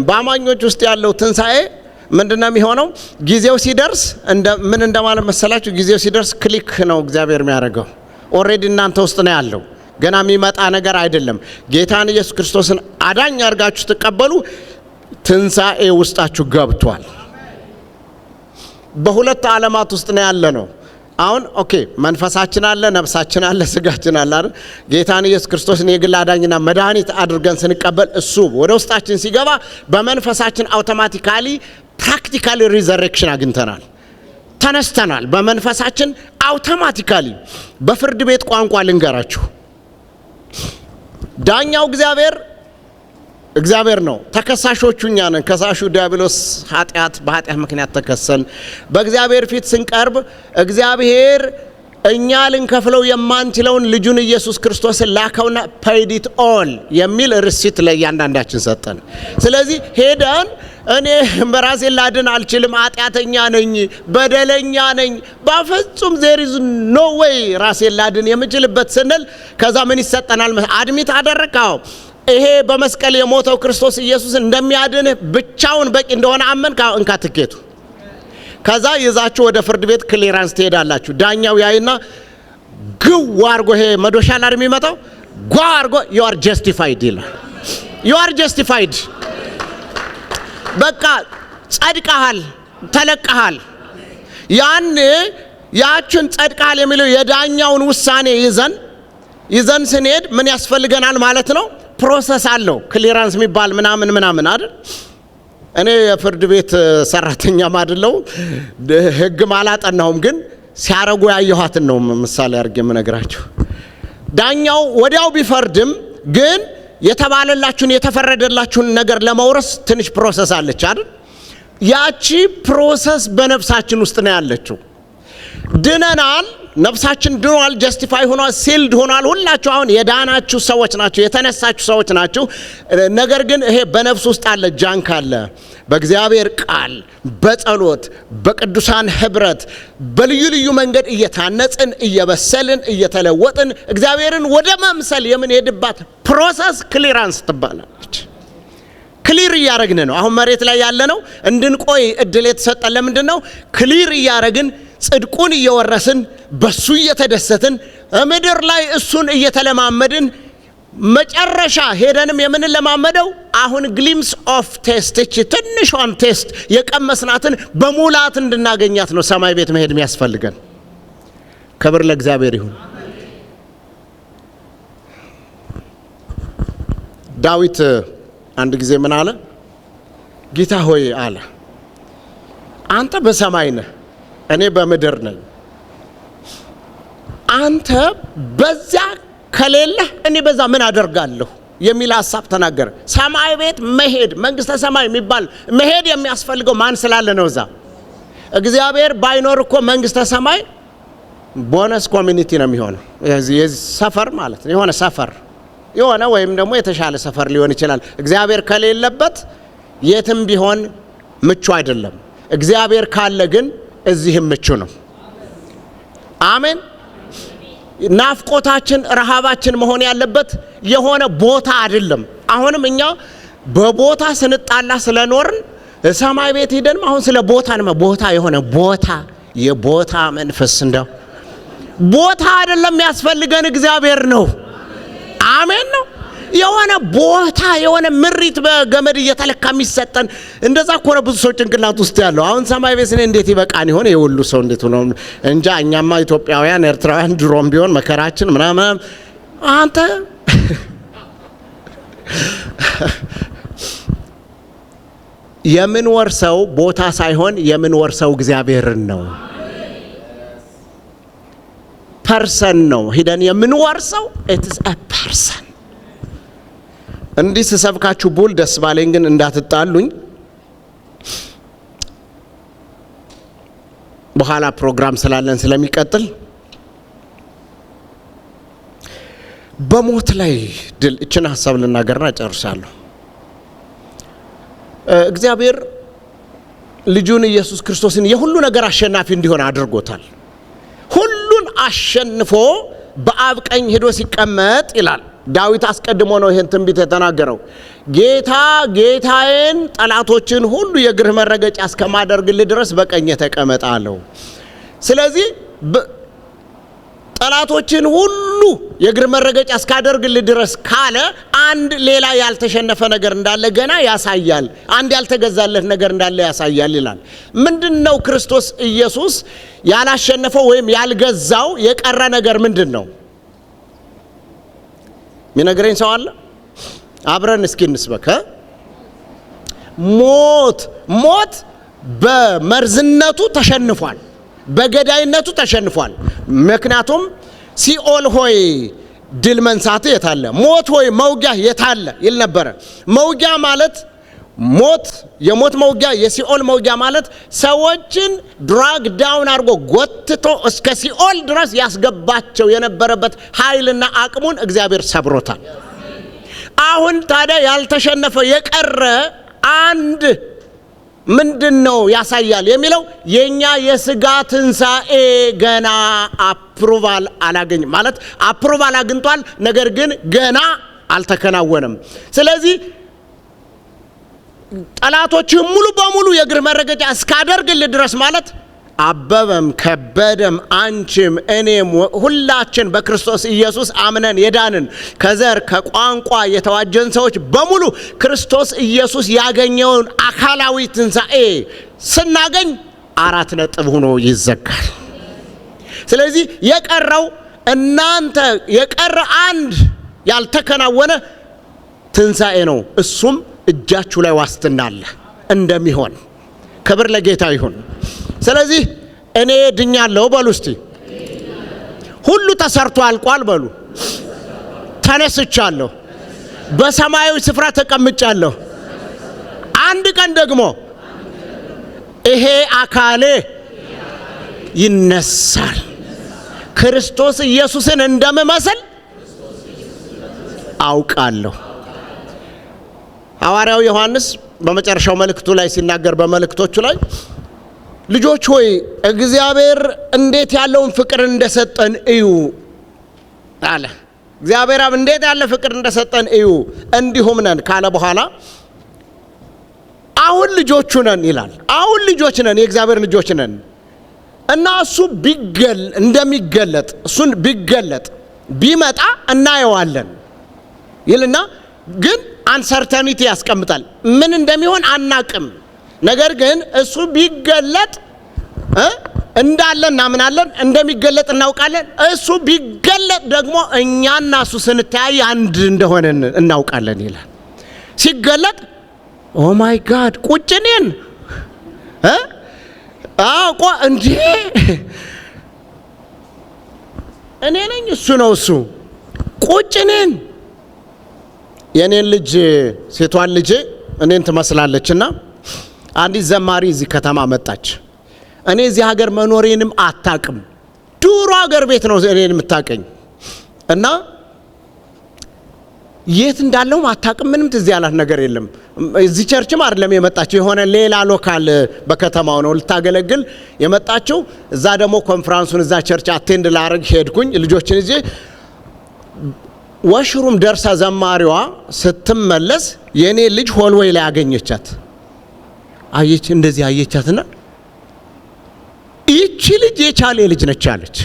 በአማኞች ውስጥ ያለው ትንሣኤ ምንድነው የሚሆነው? ጊዜው ሲደርስ ምን እንደማለት መሰላችሁ? ጊዜው ሲደርስ ክሊክ ነው እግዚአብሔር የሚያደርገው። ኦልሬዲ እናንተ ውስጥ ነው ያለው። ገና የሚመጣ ነገር አይደለም። ጌታን ኢየሱስ ክርስቶስን አዳኝ አድርጋችሁ ተቀበሉ፣ ትንሣኤ ውስጣችሁ ገብቷል። በሁለት ዓለማት ውስጥ ነው ያለ ነው። አሁን ኦኬ መንፈሳችን አለ፣ ነፍሳችን አለ፣ ስጋችን አለ አይደል? ጌታን ኢየሱስ ክርስቶስን የግል አዳኝና መድኃኒት አድርገን ስንቀበል እሱ ወደ ውስጣችን ሲገባ በመንፈሳችን አውቶማቲካሊ ፕራክቲካሊ ሪዘሬክሽን አግኝተናል፣ ተነስተናል። በመንፈሳችን አውቶማቲካሊ። በፍርድ ቤት ቋንቋ ልንገራችሁ፣ ዳኛው እግዚአብሔር ነው። ተከሳሾቹ እኛ ነን። ከሳሹ ዲያብሎስ በኃጢአት ምክንያት ተከሰን በእግዚአብሔር ፊት ስንቀርብ እግዚአብሔር እኛ ልንከፍለው የማንችለውን ልጁን ኢየሱስ ክርስቶስን ላከውና paid it all የሚል ርሲት ለእያንዳንዳችን ሰጠን። ስለዚህ ሄደን እኔ በራሴ ላድን አልችልም፣ ኃጢአተኛ ነኝ፣ በደለኛ ነኝ፣ በፍጹም there is no way ራሴ ላድን የምችልበት ስንል ከዛ ምን ይሰጠናል? አድሚት አደረካው ይሄ በመስቀል የሞተው ክርስቶስ ኢየሱስ እንደሚያድን ብቻውን በቂ እንደሆነ አመንካ፣ እንካ ትኬቱ። ከዛ ይዛችሁ ወደ ፍርድ ቤት ክሊራንስ ትሄዳላችሁ። ዳኛው ያይና ግው አርጎ ይሄ መዶሻ ላይ የሚመጣው ጓ አርጎ you are justified ይላል። you are justified በቃ ጸድቀሃል፣ ተለቀሃል። ያችን ጸድቀሃል የሚለው የዳኛውን ውሳኔ ይዘን ስንሄድ ምን ያስፈልገናል ማለት ነው? ፕሮሰስ አለው፣ ክሊራንስ የሚባል ምናምን አይደል? እኔ የፍርድ ቤት ሰራተኛም አይደለው፣ ህግም አላጠናሁም፣ ግን ሲያረጉ ያየኋትን ነው ምሳሌ አድርጌ የምነግራችሁ። ዳኛው ወዲያው ቢፈርድም ግን የተባለላችሁን የተፈረደላችሁን ነገር ለመውረስ ትንሽ ፕሮሰስ አለች አይደል? ያቺ ፕሮሰስ በነፍሳችን ውስጥ ነው ያለችው። ድነናል፣ ነፍሳችን ድኗል፣ ጀስቲፋይ ሆኗል፣ ሲልድ ሆኗል። ሁላችሁ አሁን የዳናችሁ ሰዎች ናችሁ፣ የተነሳችሁ ሰዎች ናችሁ። ነገር ግን ይሄ በነፍስ ውስጥ አለ፣ ጃንክ አለ። በእግዚአብሔር ቃል፣ በጸሎት፣ በቅዱሳን ህብረት በልዩ ልዩ መንገድ እየታነጽን እየበሰልን እየተለወጥን እግዚአብሔርን ወደ መምሰል የምንሄድባት ፕሮሰስ ክሊራንስ ትባላለች። ክሊር እያረግን ነው። አሁን መሬት ላይ ያለ ነው እንድንቆይ እድል የተሰጠን ለምንድን ነው? ክሊር እያረግን ጽድቁን እየወረስን በሱ እየተደሰትን ምድር ላይ እሱን እየተለማመድን መጨረሻ ሄደንም የምንለማመደው አሁን ግሊምስ ኦፍ ቴስት እቺ ትንሿን ቴስት የቀመስናትን በሙላት እንድናገኛት ነው ሰማይ ቤት መሄድ የሚያስፈልገን። ክብር ለእግዚአብሔር ይሁን። ዳዊት አንድ ጊዜ ምን አለ? ጌታ ሆይ አለ፣ አንተ በሰማይ ነህ፣ እኔ በምድር ነኝ። አንተ በዛ ከሌለህ እኔ በዛ ምን አደርጋለሁ የሚል ሐሳብ ተናገረ። ሰማይ ቤት መሄድ፣ መንግስተ ሰማይ የሚባል መሄድ የሚያስፈልገው ማን ስላለ ነው? እዛ እግዚአብሔር ባይኖር እኮ መንግስተ ሰማይ ቦነስ ኮሚኒቲ ነው የሚሆነው። የዚህ ሰፈር ማለት ነው፣ የሆነ ሰፈር የሆነ ወይም ደግሞ የተሻለ ሰፈር ሊሆን ይችላል። እግዚአብሔር ከሌለበት የትም ቢሆን ምቹ አይደለም። እግዚአብሔር ካለ ግን እዚህም ምቹ ነው። አሜን። ናፍቆታችን ረሃባችን መሆን ያለበት የሆነ ቦታ አይደለም። አሁንም እኛ በቦታ ስንጣላ ስለኖርን ሰማይ ቤት ሄደን አሁን ስለ ቦታ ነው። ቦታ የሆነ ቦታ የቦታ መንፈስ እንደው ቦታ አይደለም ያስፈልገን እግዚአብሔር ነው። አሜን ነው። የሆነ ቦታ የሆነ ምሪት በገመድ እየተለካ የሚሰጠን እንደዛ እኮ ነው ብዙ ሰው ጭንቅላት ውስጥ ያለው። አሁን ሰማይ ቤት እንዴት ይበቃን ይሆን የሁሉ ሰው እንዴት ነው እንጃ። እኛማ ኢትዮጵያውያን ኤርትራውያን ድሮም ቢሆን መከራችን ምናምን አንተ የምንወርሰው ቦታ ሳይሆን የምንወርሰው እግዚአብሔርን ነው። ፐርሰን ነው ሄደን የምንወርሰው። ኢትስ አ ፐርሰን። እንዲህ ስሰብካችሁ ቡል ደስ ባለኝ፣ ግን እንዳትጣሉኝ። በኋላ ፕሮግራም ስላለን ስለሚቀጥል በሞት ላይ ድል እችን ሐሳብ ልናገርና ጨርሳለሁ። እግዚአብሔር ልጁን ኢየሱስ ክርስቶስን የሁሉ ነገር አሸናፊ እንዲሆን አድርጎታል። ሁሉን አሸንፎ በአብ ቀኝ ሄዶ ሲቀመጥ ይላል ዳዊት። አስቀድሞ ነው ይሄን ትንቢት የተናገረው። ጌታ ጌታዬን ጠላቶችን ሁሉ የእግርህ መረገጫ እስከማደርግልህ ድረስ በቀኝ ተቀመጥ አለው። ስለዚህ ጠላቶችን ሁሉ የእግር መረገጫ እስካደርግልህ ድረስ ካለ አንድ ሌላ ያልተሸነፈ ነገር እንዳለ ገና ያሳያል። አንድ ያልተገዛለት ነገር እንዳለ ያሳያል ይላል። ምንድነው ክርስቶስ ኢየሱስ ያላሸነፈው ወይም ያልገዛው የቀረ ነገር ምንድነው? ሚነግረኝ ሰው አለ? አብረን እስኪ እንስበክ። ሞት በመርዝነቱ ተሸንፏል፣ በገዳይነቱ ተሸንፏል። ምክንያቱም ሲኦል ሆይ ድል መንሳት የታለ? ሞት ሆይ መውጊያ የታለ ይል ነበረ። መውጊያ ማለት ሞት፣ የሞት መውጊያ፣ የሲኦል መውጊያ ማለት ሰዎችን ድራግ ዳውን አድርጎ ጎትቶ እስከ ሲኦል ድረስ ያስገባቸው የነበረበት ኃይልና አቅሙን እግዚአብሔር ሰብሮታል። አሁን ታዲያ ያልተሸነፈ የቀረ አንድ ምንድነው ያሳያል የሚለው የኛ የሥጋ ትንሣኤ ገና አፕሩቫል አላገኝም። ማለት አፕሩቫል አግኝቷል፣ ነገር ግን ገና አልተከናወነም። ስለዚህ ጠላቶችህ ሙሉ በሙሉ የእግር መረገጫ እስካደርግልህ ድረስ ማለት አበበም ከበደም አንቺም እኔም ሁላችን በክርስቶስ ኢየሱስ አምነን የዳንን ከዘር ከቋንቋ የተዋጀን ሰዎች በሙሉ ክርስቶስ ኢየሱስ ያገኘውን አካላዊ ትንሣኤ ስናገኝ 4 ነጥብ ሆኖ ይዘጋል። ስለዚህ የቀረው እናንተ የቀረ አንድ ያልተከናወነ ትንሣኤ ነው። እሱም እጃችሁ ላይ ዋስትና አለ እንደሚሆን። ክብር ለጌታ ይሁን። ስለዚህ እኔ ድኛለሁ በሉ እስቲ። ሁሉ ተሰርቶ አልቋል በሉ። ተነስቻለሁ፣ በሰማያዊ ስፍራ ተቀምጫለሁ። አንድ ቀን ደግሞ ይሄ አካሌ ይነሳል። ክርስቶስ ኢየሱስን እንደምመስል አውቃለሁ። ሐዋርያው ዮሐንስ በመጨረሻው መልእክቱ ላይ ሲናገር በመልእክቶቹ ላይ ልጆች ሆይ እግዚአብሔር እንዴት ያለውን ፍቅር እንደሰጠን እዩ አለ። እግዚአብሔር እንዴት ያለ ፍቅር እንደሰጠን እዩ እንዲሁም ነን ካለ በኋላ አሁን ልጆቹ ነን ይላል። አሁን ልጆች ነን፣ የእግዚአብሔር ልጆች ነን እና እሱ እንደሚገለጥ እሱን ቢገለጥ ቢመጣ እናየዋለን ይልና ግን አንሰርተኒቲ ያስቀምጣል። ምን እንደሚሆን አናቅም። ነገር ግን እሱ ቢገለጥ እንዳለ እናምናለን፣ እንደሚገለጥ እናውቃለን። እሱ ቢገለጥ ደግሞ እኛና እሱ ስንተያይ አንድ እንደሆነ እናውቃለን ይላል። ሲገለጥ ኦ ማይ ጋድ ቁጭኔን አቆ እንዴ እኔ ነኝ እሱ ነው እሱ ቁጭኔን የኔን ልጅ ሴቷን ልጅ እኔን ትመስላለችና አንዲት ዘማሪ እዚህ ከተማ መጣች። እኔ እዚህ ሀገር መኖሬንም አታቅም። ዱሮ ሀገር ቤት ነው እኔን የምታቀኝ እና የት እንዳለው አታቅም። ምንም ትዝ ያላት ነገር የለም። እዚህ ቸርችም አይደለም የመጣችው፣ የሆነ ሌላ ሎካል በከተማው ነው ልታገለግል የመጣችው። እዛ ደግሞ ኮንፈረንሱን እዛ ቸርች አቴንድ ላረግ ሄድኩኝ ልጆችን እዚህ ወሽሩም ደርሳ ዘማሪዋ ስትመለስ የኔ ልጅ ሆልዌይ ላይ አገኘቻት። አየች እንደዚህ አየቻትና ይቺ ልጅ የቻሌ ልጅ ነች አለች።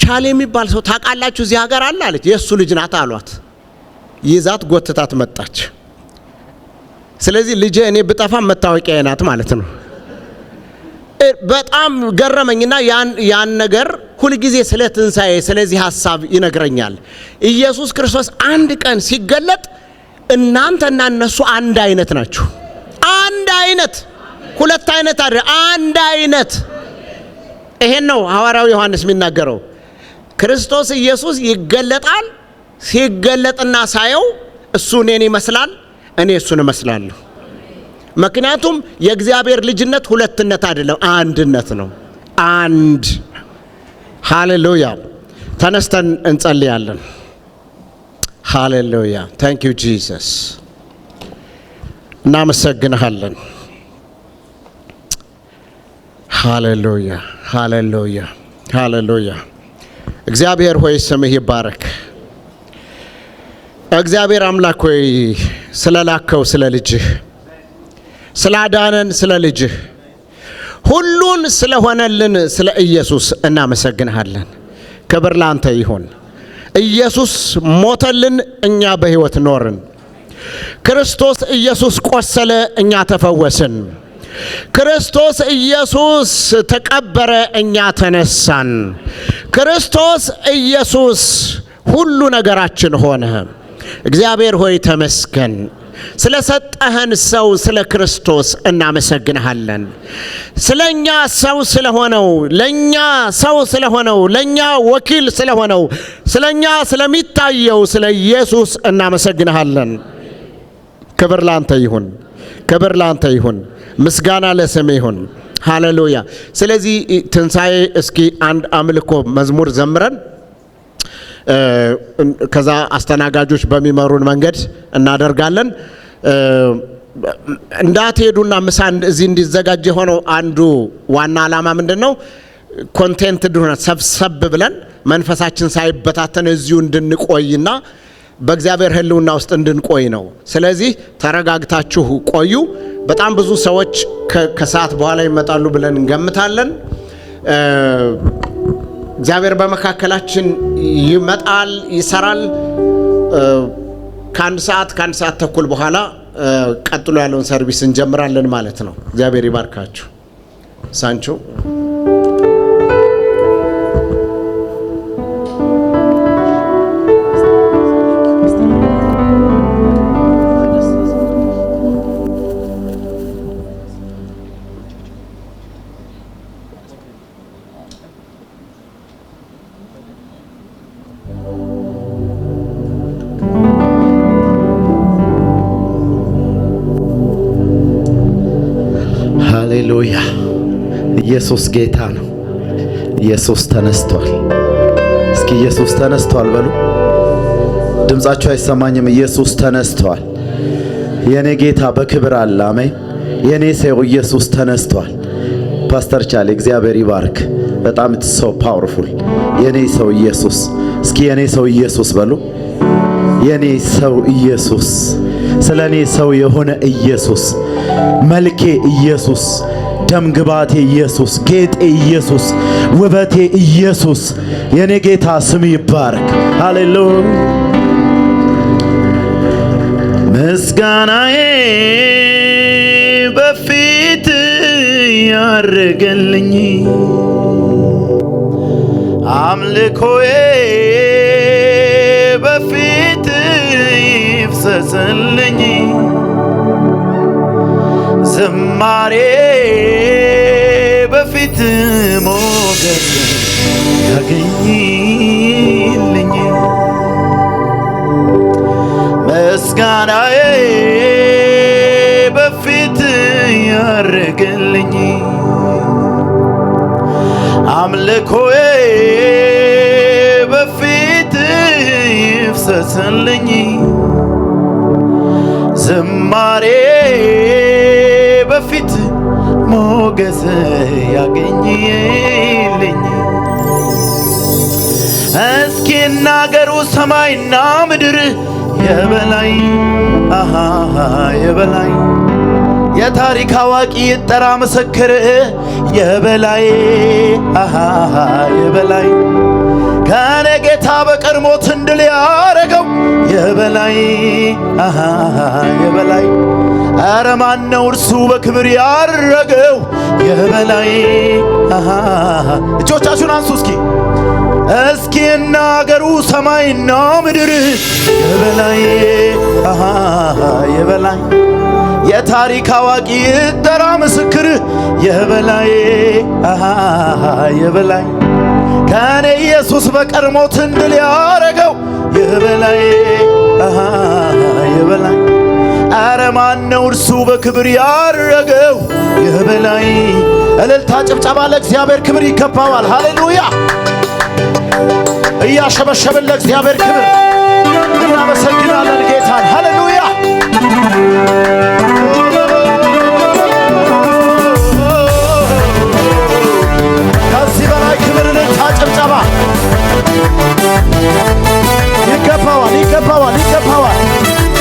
ቻሌ የሚባል ሰው ታውቃላችሁ እዚህ ሀገር አለ አለች። የእሱ ልጅ ናት አሏት። ይዛት ጎትታት መጣች። ስለዚህ ልጄ እኔ ብጠፋ መታወቂያ ናት ማለት ነው። በጣም ገረመኝና ያን ነገር ሁሉ ጊዜ ስለ ትንሣኤ ስለዚህ ሐሳብ ይነግረኛል። ኢየሱስ ክርስቶስ አንድ ቀን ሲገለጥ እናንተና እነሱ አንድ አይነት ናችሁ። አንድ አይነት፣ ሁለት አይነት አይደል፣ አንድ አይነት። ይሄን ነው ሐዋርያው ዮሐንስ የሚናገረው። ክርስቶስ ኢየሱስ ይገለጣል። ሲገለጥና ሳየው እሱ እኔን ይመስላል፣ እኔ እሱን እመስላለሁ። ምክንያቱም የእግዚአብሔር ልጅነት ሁለትነት አይደለም፣ አንድነት ነው። አንድ ሃሌሉያ። ተነስተን እንጸልያለን። ሃሌሉያ። ታንክ ዩ ጂሰስ። እናመሰግንሃለን። ሃሌሉያ ሃሌሉያ ሃሌሉያ። እግዚአብሔር ሆይ ስምህ ይባረክ። እግዚአብሔር አምላክ ሆይ ስለላከው ስለ ልጅህ ስላዳነን ስለ ልጅህ ሁሉን ስለሆነልን ስለ ኢየሱስ እናመሰግንሃለን። ክብር ላንተ ይሁን። ኢየሱስ ሞተልን፣ እኛ በሕይወት ኖርን። ክርስቶስ ኢየሱስ ቆሰለ፣ እኛ ተፈወስን። ክርስቶስ ኢየሱስ ተቀበረ፣ እኛ ተነሳን። ክርስቶስ ኢየሱስ ሁሉ ነገራችን ሆነ። እግዚአብሔር ሆይ ተመስገን። ስለ ሰጠህን ሰው ስለ ክርስቶስ እናመሰግንሃለን። ስለኛ ሰው ስለሆነው፣ ለኛ ሰው ስለሆነው፣ ለኛ ወኪል ስለሆነው፣ ስለኛ ስለሚታየው ስለ ኢየሱስ እናመሰግንሃለን። ክብር ላንተ ይሁን፣ ክብር ላንተ ይሁን፣ ምስጋና ለስምህ ይሁን። ሃሌሉያ። ስለዚህ ትንሣኤ እስኪ አንድ አምልኮ መዝሙር ዘምረን ከዛ አስተናጋጆች በሚመሩን መንገድ እናደርጋለን። እንዳትሄዱና ምሳ እዚህ እንዲዘጋጅ የሆነው አንዱ ዋና ዓላማ ምንድነው? ኮንቴንት ድሆነ ሰብሰብ ብለን መንፈሳችን ሳይበታተን እዚሁ እንድንቆይና በእግዚአብሔር ሕልውና ውስጥ እንድንቆይ ነው። ስለዚህ ተረጋግታችሁ ቆዩ። በጣም ብዙ ሰዎች ከሰዓት በኋላ ይመጣሉ ብለን እንገምታለን። እግዚአብሔር በመካከላችን ይመጣል፣ ይሰራል። ከአንድ ሰዓት ተኩል በኋላ ቀጥሎ ያለውን ሰርቪስ እንጀምራለን ማለት ነው። እግዚአብሔር ይባርካችሁ። ሳንቾ ሃሌሉያ! ኢየሱስ ጌታ ነው። ኢየሱስ ተነስቷል። እስኪ ኢየሱስ ተነስቷል በሉ። ድምጻችሁ አይሰማኝም? ኢየሱስ ተነስቷል። የኔ ጌታ በክብር አለ። አሜን። የኔ ሰው ኢየሱስ ተነስቷል። ፓስተር ቻሌ እግዚአብሔር ይባርክ። በጣም ሶ ፓወርፉል። የኔ ሰው ኢየሱስ። እስኪ የኔ ሰው ኢየሱስ በሉ። የኔ ሰው ኢየሱስ፣ ስለኔ ሰው የሆነ ኢየሱስ፣ መልኬ ኢየሱስ፣ ደምግባቴ ኢየሱስ፣ ጌጤ ኢየሱስ፣ ውበቴ ኢየሱስ። የኔ ጌታ ስም ይባረክ። ሃሌሉያ! ምስጋናዬ በፊት ያረገልኝ፣ አምልኮዬ በፊት ይፍሰስልኝ፣ ዝማሬ በፊት ሞገስ ያገኝልኝ፣ ምስጋናዬ በፊት ያረገልኝ፣ አምልኮዬ በፊት ይፍሰስልኝ፣ ዝማሬ በፊት ሞገስ ያገኝልኝ። እስኪ ናገሩ ሰማይና ምድር የበላይ የበላይ፣ የታሪክ አዋቂ ይጠራ ምስክር የበላይ የበላይ፣ ከኔ ጌታ በቀር ሞትን ድል ያረገው የበላይ የበላይ። ኧረ ማነው እርሱ በክብር ያረገው የበላይ? እጆቻችሁን አንሱ እስኪ እስኪ እናገሩ ሰማይና ምድር የበላይ የበላይ፣ የታሪክ አዋቂ ይጠራ ምስክር የበላይ የበላይ፣ ከኔ ኢየሱስ በቀር ሞትን ድል ያረገው የበላይ የበላይ። ኧረ ማነው እርሱ በክብር ያረገው የበላይ? እልልታ ጭብጨባ ለእግዚአብሔር ክብር ይገባዋል። ሃሌሉያ! እያሸበሸብን ለእግዚአብሔር ክብር እናመሰግናለን ጌታን። ሃሌሉያ! ከዚህ በላይ ክብር፣ እልልታ፣ ጭብጨባ ይገባዋል ይገባዋል ይገባዋል።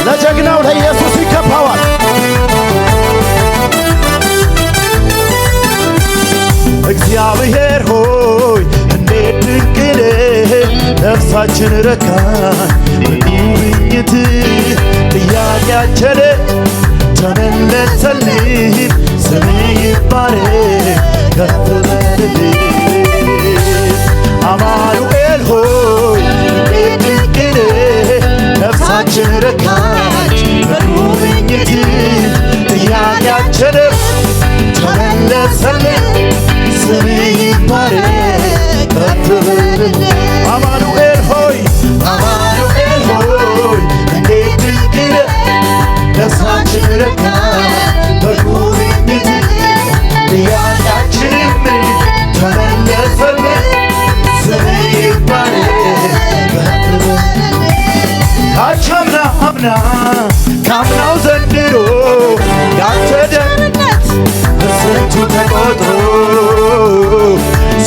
ለጀግናው ለኢየሱስ ይገባዋል። እግዚአብሔር ሆይ እንዴት ድንቅ ነህ! ነፍሳችን ረካች በጉብኝት፣ ጥያቄያችን ተመለሰልን። ስምህ ይባረክ ከፍ በልልን። አማኑኤል ሆይ እንዴት ድንቅ ነህ! ነፍሳችን ረካች በጉብኝት፣ ጥያቄያችን ተመለሰልን። ስምህ ይባረክ ከፍ በልልን። አማኑኤል ሆይ አማኑኤል ሆይ እንዴት ድንቅ ነህ! ነፍሳችን ረካች በጉብኝት፣ ጥያቄያችንም ተመለሰልን። ስምህ ይባረክ ከፍ በልልን። ካቻምና አምና ካምናው ዘንድሮ ያንተ ደህንነት ስንቱ ተቆጥሮ፣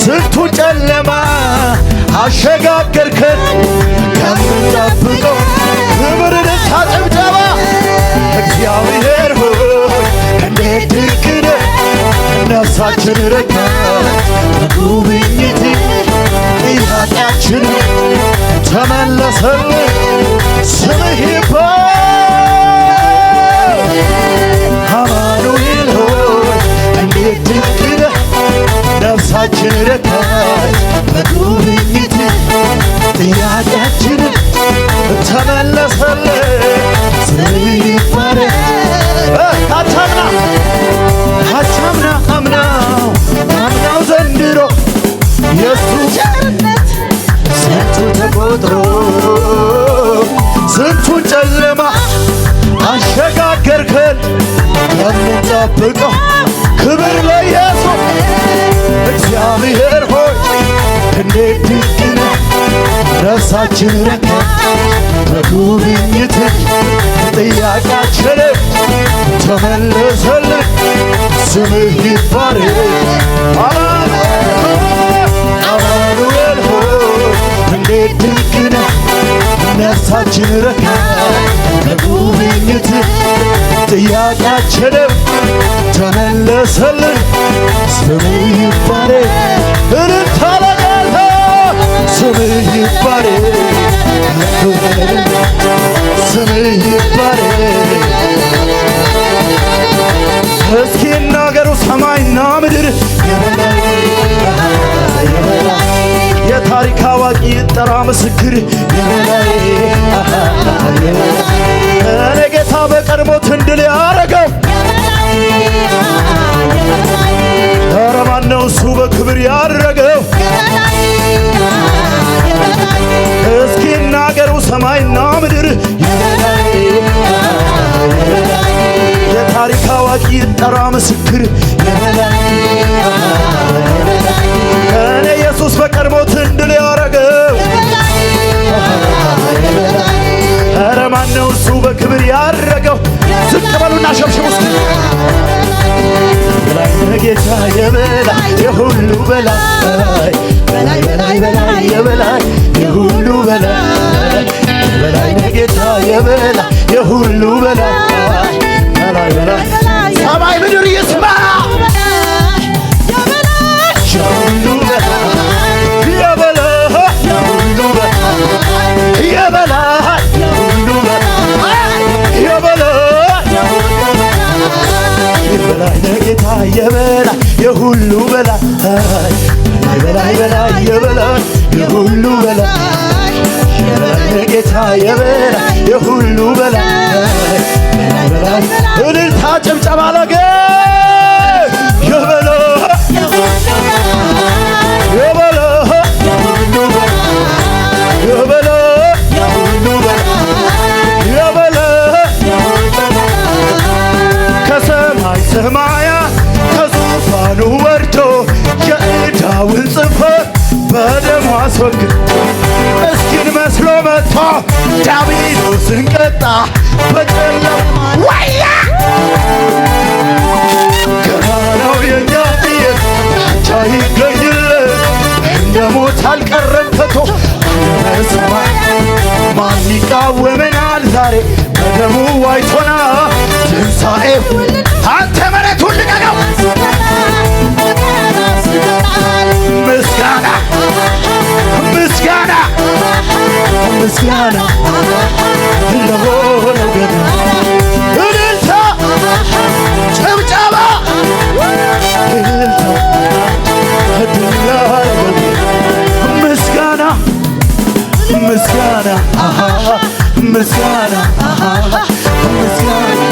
ስንቱ ጨለማ አሸጋገርከን ከምንጠብቀው ክብርን ታጨብጨባ። እግዚአብሔር ሆይ እንዴት ድንቅ ነህ! ነፍሳችን ረካች በጉብኝት፣ ጥያቄያችን ተመለሰልን። ስምህ ይባረክ። አማኑኤል ሆይ እንዴት ድንቅ ነህ! ነፍሳችን ረካች በጉብኝት፣ ጥያቄያችን ተመለሰልን። ስምህ ይባረክ። ካቻምና አምናው ዘንድሮ የሱ ቸርነት ስንቱ ተቆጥሮ፣ ስንቱን ጨለማ አሸጋገርከን ከምንጠብቀው ክብር ለኢየሱስ። እግዚአብሔር ሆይ እንዴት ድንቅ ነህ፣ ነፍሳችን ረካች በጉብኝትህ፣ ጥያቄያችን ተመለሰልን፣ ስምህ ይባረክ። አማኑኤል ሆይ እንዴት ድንቅ ነህ፣ ነፍሳችን ረካች በጉብኝትህ፣ ጥያቄያችን ተመለሰልን፣ ስምህ ይባረክ። እልልታ ለጌታ ስምህ ይባረክ፣ ስምህ ይባረክ። እስኪ ይናገሩ ሰማይና ምድር የታሪክ አዋቂ ይጠራ ምስክር የበላይ እኔ ጌታ በቀድሞ ትንድል ያረገው ኧረ ማነው እሱ በክብር ያረገው? እስኪ ይናገሩ ሰማይና ምድር የታሪክ አዋቂ ይጠራ ምስክር የበላይ እኔ ኢየሱስ በቀድሞ ትንድል ያረገው ኧረ ማነው እሱ በክብር ያረገው? ዝቅ በሉና ሸብሽቡ እስኪ በላይ ጌታ የበላይ የሁሉ በላይ በላይ በላይ በላይ የበላይ የሁሉ በላይ በላይ ጌታ የበላይ የሁሉ በላይ በላይ በላይ ሰማይ ምድር ይስማ የሁሉ በላይ የበላይ የሁሉ በላይ የበላይ የሁሉ በላይ የበላይ የበላይ ጌታ የበላይ የሁሉ በላይ በላይ በላይ የበላይ የሁሉ በላይ የበላይ ጌታ የበላይ የሁሉ በላይ በላይ እልልታ ጭብጨባ ለጌታ የበላይ የበላይ የሁሉ በላይ የበላይ የሁሉ በላይ የበላይ ከሰማይ ሰማያት ከዙፋኑ ወርዶ የዕዳውን ጽሕፈት በደሙ አስወግዶ ምስኪን መስሎ መጥቶ ዲያብሎስን ቀጣ በጨለማ ወያ ገና ነው የኛ ኢየሱስ ብቻ ይገኝለት እንደ ሞት አልቀረም ከቶ በሰማይ ማን ይቃወመናል ዛሬ በደሙ ዋጅቶና ትንሣኤው አንተ መሬቱን ልቀቀው ምስጋና ምስጋና ምስጋና ለሆነው ገና እልልታ ጭብጨባ እልልታ ድላረገ ምስጋና ምስጋና ምስጋና ምስጋና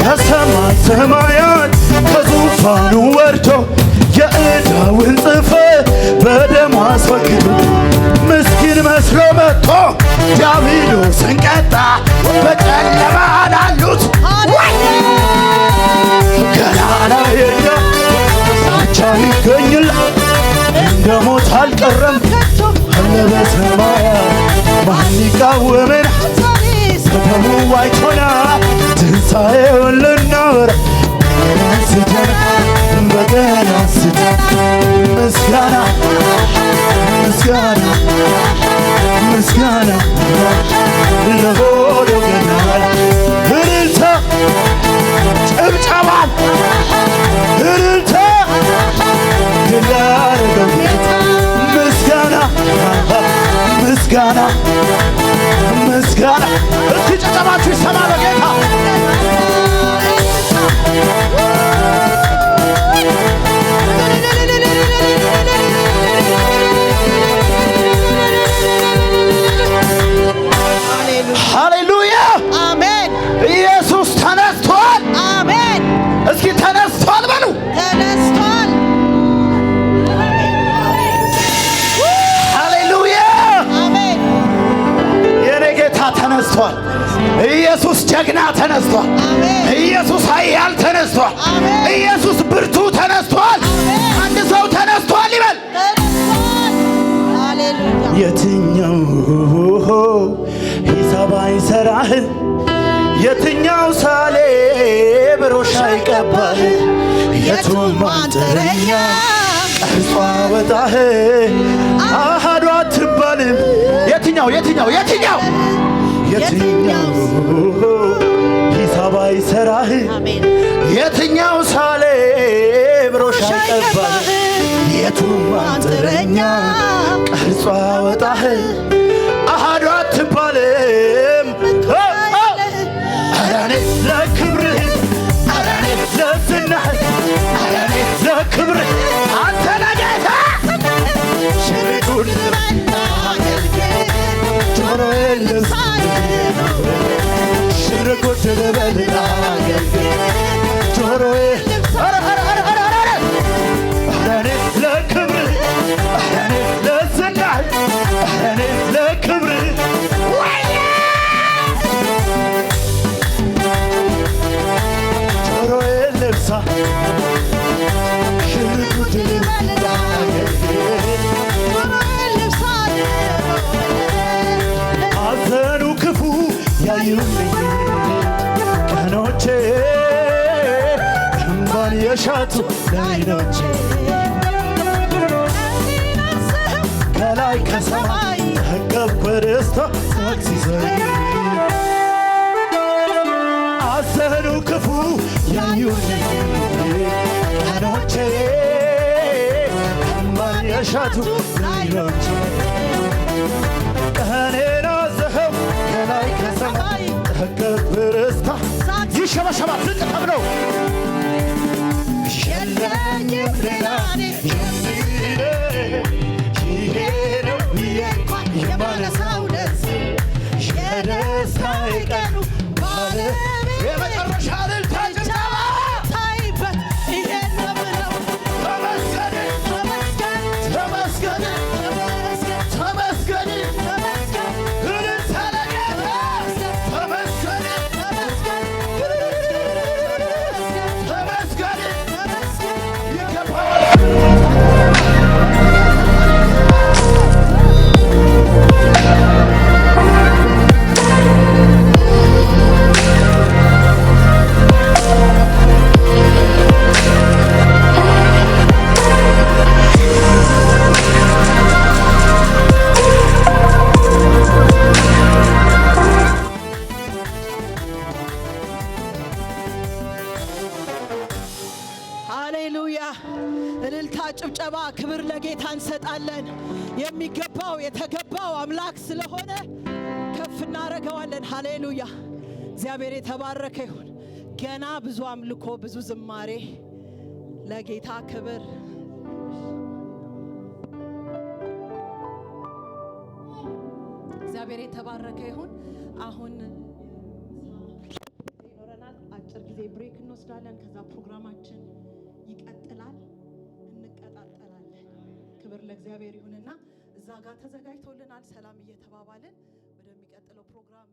ከሰማይ ሰማያት ከዙፋኑ ወርዶ የዕዳውን ጽሕፈት በደሙ አስወግዶ ምስኪን መስሎ መጥቶ ዲያብሎስን ቀጣ በጨለማ ላሉት ገናና የኛ ብቻ ይገኝላት እንደ ሞት አልቀረም አለ በሰማያት ማን ይቃወመናል በደሙ ዋጅቶና ትንሣኤውን ልናወራ በገና አንስተን ምስጋና ምስጋና ምስጋና ለሆነው ገና እልልታ ጭብጨባ እልልታ ድላረገው ምስጋና ምስጋና ምስጋና ኢየሱስ ጀግና ተነስቷል። ኢየሱስ ኃያል ተነስቷል። ኢየሱስ ብርቱ ተነስቷል። አንድ ሰው ተነስቷል ይበል። የትኛው ሂሳብ አይሰራህ? የትኛው ሳሌ ብሮሽ አይቀባህ? የቱን ማንጠረኛ ቀርጾ አወጣህ? አሃዱ አትባልም። የትኛው የትኛው የትኛው የትኛው ሂሳብ አይሰራህ? የትኛው ሳሌ ብሮሽ አይቀባህ? የቱን ማንጠረኛ ቀርጾ አወጣህ? አሃዱ አትባልም። ኧረ እኔ ለክብርህ፣ ኧረ እኔ ለዝናህ፣ ኧረ እኔ ለክብርህ አንተ ነህ ጌታ። ሽርጉድ ጆሮዬን ልብስ ሽርጉድ ልበል ጆሮዬ ኧረ እኔ ለክብርህ፣ ኧረ እኔ ለዝናህ፣ ኧረ እኔ ለክብርህ ጆሮዬን ልብሳ ሽርጉድ አዘኑ ክፉ ያዩልኝ ቀኖቼ እንባን የሻቱ ሌሊቶቼ ከላይ ከሰማይ ጠገብኩ በደስታ ሳቅ ሲዘኝ አዘኑ ክፉ ያዩልኝ ቀኖቼ እንባን የሻቱ ሌሊቶቼ ቀኔን አዘኸው ከላይ ከሰማይ ጠገብኩ በደስታ ይሸበሸባል ዝቅ ተብለው የለኝም ሌላ ይሄ ነው ብዬ የማነሳው ለዚህ የደስታዬ ቀኑ ባለቤት የመጨረሻ እልልታ ጭብጨባ ታይበት ይሄን ነው ብለው ተመስገን ተመስገን ተመስገን ተመስገን ተመስገን እልልታ ለጌታ ተመስገን ተመስገን ተመስገን ይገባዋል። ሃሌሉያ! እልልታ፣ ጭብጨባ፣ ክብር ለጌታ እንሰጣለን። የሚገባው የተገባው አምላክ ስለሆነ ከፍ እናደርገዋለን። ሃሌሉያ! እግዚአብሔር የተባረከ ይሁን። ገና ብዙ አምልኮ፣ ብዙ ዝማሬ ለጌታ ክብር። እግዚአብሔር የተባረከ ይሁን። አሁን ይኖረናል። አጭር ጊዜ ብሬክ እንወስዳለን። ከዛ ፕሮግራማችን ይቀጥላል። እንቀጣጠላለን። ክብር ለእግዚአብሔር ይሁንና እዛ ጋር ተዘጋጅቶልናል። ሰላም እየተባባልን ወደሚቀጥለው ፕሮግራም